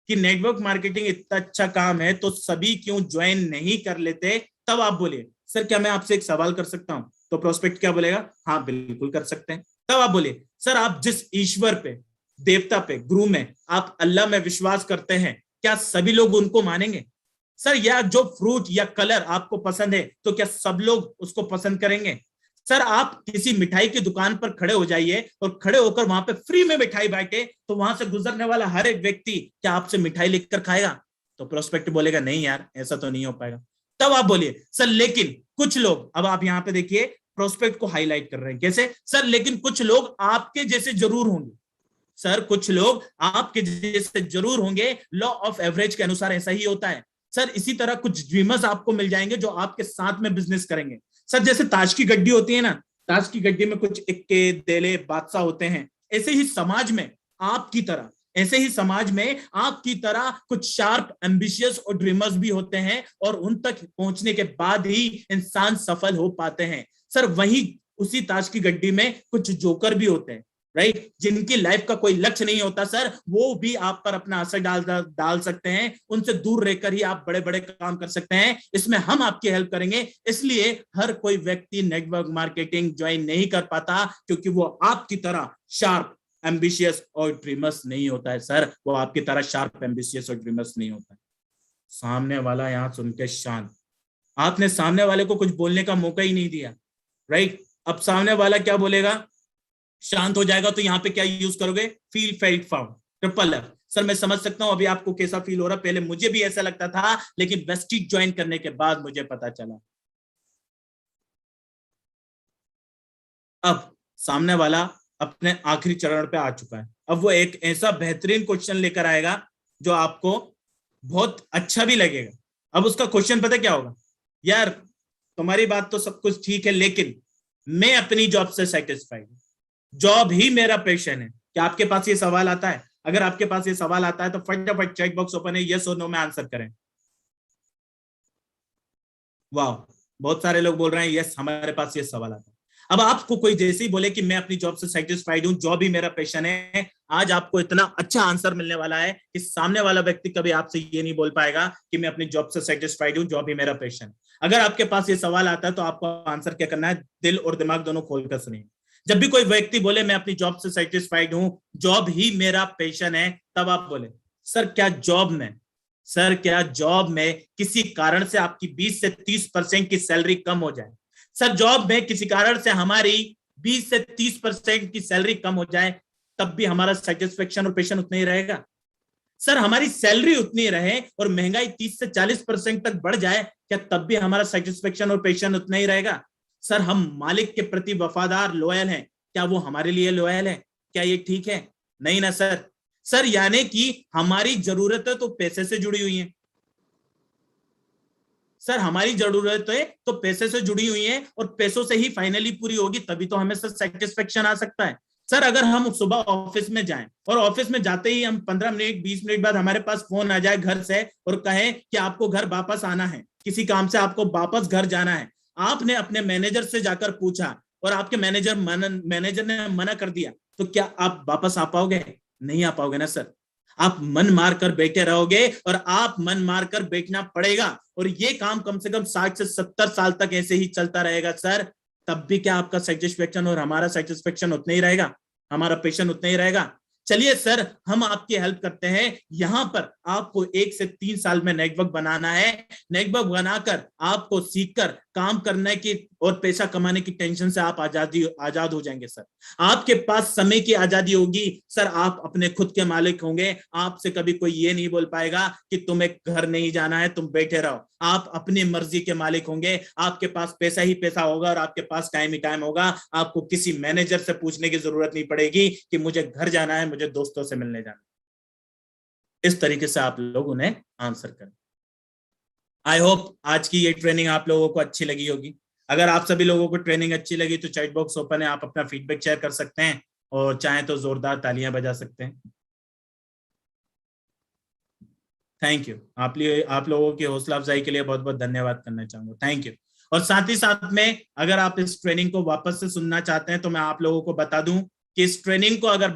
कि नेटवर्क मार्केटिंग इतना अच्छा काम है तो सभी क्यों ज्वाइन नहीं कर लेते, तब आप बोलिए सर क्या मैं आपसे एक सवाल कर सकता हूं? तो प्रोस्पेक्ट क्या बोलेगा, हाँ बिल्कुल कर सकते हैं। तब आप बोलिए सर आप जिस ईश्वर पे, देवता पे, गुरु में, आप अल्लाह में विश्वास करते हैं, क्या सभी लोग उनको मानेंगे? सर या जो फ्रूट या कलर आपको पसंद है तो क्या सब लोग उसको पसंद करेंगे? सर आप किसी मिठाई की दुकान पर खड़े हो जाइए और खड़े होकर वहां पे फ्री में मिठाई बांटे तो वहां से गुजरने वाला हर एक व्यक्ति क्या आपसे मिठाई लेकर खाएगा? तो प्रोस्पेक्ट बोलेगा नहीं यार ऐसा तो नहीं हो पाएगा। तब आप बोलिए सर लेकिन कुछ लोग, अब आप यहाँ पे देखिए प्रोस्पेक्ट को हाईलाइट कर रहे हैं कैसे, सर लेकिन कुछ लोग आपके जैसे जरूर होंगे। सर कुछ लोग आपके जैसे जरूर होंगे, लॉ ऑफ एवरेज के अनुसार ऐसा ही होता है। सर इसी तरह कुछ ड्रीमर्स आपको मिल जाएंगे जो आपके साथ में बिजनेस करेंगे। सर जैसे ताश की गड्डी होती है ना, ताश की गड्डी में कुछ इक्के, देले, बादशाह होते हैं, ऐसे ही समाज में आपकी तरह, ऐसे ही समाज में आपकी तरह कुछ शार्प, एम्बिशियस और ड्रीमर्स भी होते हैं और उन तक पहुंचने के बाद ही इंसान सफल हो पाते हैं। सर वही उसी ताश की गड्डी में कुछ जोकर भी होते हैं, राइट, जिनकी लाइफ का कोई लक्ष्य नहीं होता सर, वो भी आप पर अपना असर डाल सकते हैं। उनसे दूर रहकर ही आप बड़े बड़े काम कर सकते हैं। इसमें हम आपकी हेल्प करेंगे। इसलिए हर कोई व्यक्ति नेटवर्क मार्केटिंग ज्वाइन नहीं कर पाता क्योंकि वो आपकी तरह शार्प, एम्बिशियस और ड्रीमर्स नहीं होता है। सर वो आपकी तरह शार्प, एम्बिशियस और ड्रीमर्स नहीं होता है। सामने वाला यहां सुन के शांत, आपने सामने वाले को कुछ बोलने का मौका ही नहीं दिया, राइट। अब सामने वाला क्या बोलेगा, शांत हो जाएगा, तो यहाँ पे क्या यूज करोगे, feel, felt, found, triple F. Sir मैं समझ सकता हूं अभी आपको कैसा फील हो रहा है, पहले मुझे भी ऐसा लगता था लेकिन वेस्टीज ज्वाइन करने के बाद मुझे पता चला। अब सामने वाला अपने आखिरी चरण पे आ चुका है। अब वो एक ऐसा बेहतरीन क्वेश्चन लेकर आएगा जो आपको बहुत अच्छा भी लगेगा। अब उसका क्वेश्चन पता क्या होगा, यार तुम्हारी बात तो सब कुछ ठीक है लेकिन मैं अपनी जॉब से सेटिस्फाइड हूं, जॉब ही मेरा पैशन है। क्या आपके पास ये सवाल आता है? अगर आपके पास ये सवाल आता है तो फटाफट चैट बॉक्स ओपन है, यस और नो में आंसर करें। वाह, बहुत सारे लोग बोल रहे हैं यस हमारे पास ये सवाल आता है। अब आपको कोई जैसे ही बोले कि मैं अपनी जॉब से सेटिस्फाइड हूं, जॉब ही मेरा पैशन है, आज आपको इतना अच्छा आंसर मिलने वाला है कि सामने वाला व्यक्ति कभी आपसे ये नहीं बोल पाएगा कि मैं अपनी जॉब से सेटिस्फाइड हूं, जॉब ही मेरा पैशन है। अगर आपके पास ये सवाल आता है तो आपको आंसर क्या करना है, दिल और दिमाग दोनों खोलकर सुनिए। जब भी कोई व्यक्ति बोले मैं अपनी जॉब से सेटिस्फाइड हूं, जॉब ही मेरा पैशन है, तब आप बोले सर क्या जॉब में किसी कारण से आपकी 20 से 30% की सैलरी कम हो जाए, सर जॉब में किसी कारण से हमारी 20 से 30% की सैलरी कम हो जाए, तब भी हमारा सेटिस्फेक्शन और पैशन उतना ही रहेगा? सर हमारी सैलरी उतनी रहे और महंगाई 30 से 40% तक बढ़ जाए, क्या तब भी हमारा सेटिस्फेक्शन और पैशन उतना ही रहेगा? सर हम मालिक के प्रति वफादार, लॉयल हैं, क्या वो हमारे लिए लॉयल है? क्या ये ठीक है? नहीं ना सर। सर यानी कि हमारी जरूरतें तो पैसे से जुड़ी हुई हैं सर, हमारी जरूरतें तो पैसे से जुड़ी हुई हैं और पैसों से ही फाइनली पूरी होगी, तभी तो हमें सर सेटिस्फेक्शन आ सकता है। सर अगर हम सुबह ऑफिस में जाएं और ऑफिस में जाते ही हम 15 मिनट 20 मिनट बाद हमारे पास फोन आ जाए घर से और कहें कि आपको घर वापस आना है, किसी काम से आपको वापस घर जाना है, आपने अपने मैनेजर से जाकर पूछा और आपके मैनेजर ने मना कर दिया, तो क्या आप वापस आ पाओगे? नहीं आ पाओगे ना सर। आप मन मार कर बैठे रहोगे और आप मन मार कर बैठना पड़ेगा, और ये काम कम से कम 60 से 70 साल तक ऐसे ही चलता रहेगा सर। तब भी क्या आपका सेटिस्फेक्शन और हमारा सेटिस्फेक्शन उतना ही रहेगा, हमारा पेशेंट उतना ही रहेगा? चलिए सर, हम आपकी हेल्प करते हैं। यहां पर आपको 1 से 3 साल में नेटवर्क बनाना है। नेटवर्क बनाकर आपको सीखकर काम करने की और पैसा कमाने की टेंशन से आप आजाद हो जाएंगे सर। आपके पास समय की आजादी होगी सर, आप अपने खुद के मालिक होंगे। आपसे कभी कोई ये नहीं बोल पाएगा कि तुम्हें घर नहीं जाना है, तुम बैठे रहो। आप अपनी मर्जी के मालिक होंगे, आपके पास पैसा ही पैसा होगा और आपके पास टाइम ही टाइम होगा। आपको किसी मैनेजर से पूछने की जरूरत नहीं पड़ेगी कि मुझे घर जाना है, मुझे दोस्तों से मिलने जाना है। इस तरीके से आप लोग उन्हें आंसर करें। आई होप आज की ये ट्रेनिंग आप लोगों को अच्छी लगी होगी। अगर आप सभी लोगों को ट्रेनिंग अच्छी लगी तो चैट बॉक्स ओपन है, आप अपना फीडबैक शेयर कर सकते हैं और चाहें तो जोरदार तालियां बजा सकते हैं। Thank you. आप लोगों की हौसला अफजाई के लिए बहुत बहुत धन्यवाद करना चाहूंगा। Thank you. और साथ ही साथ में अगर आप इस ट्रेनिंग को वापस से सुनना चाहते हैं तो मैं आप लोगों को बता दूं कि इस ट्रेनिंग को अगर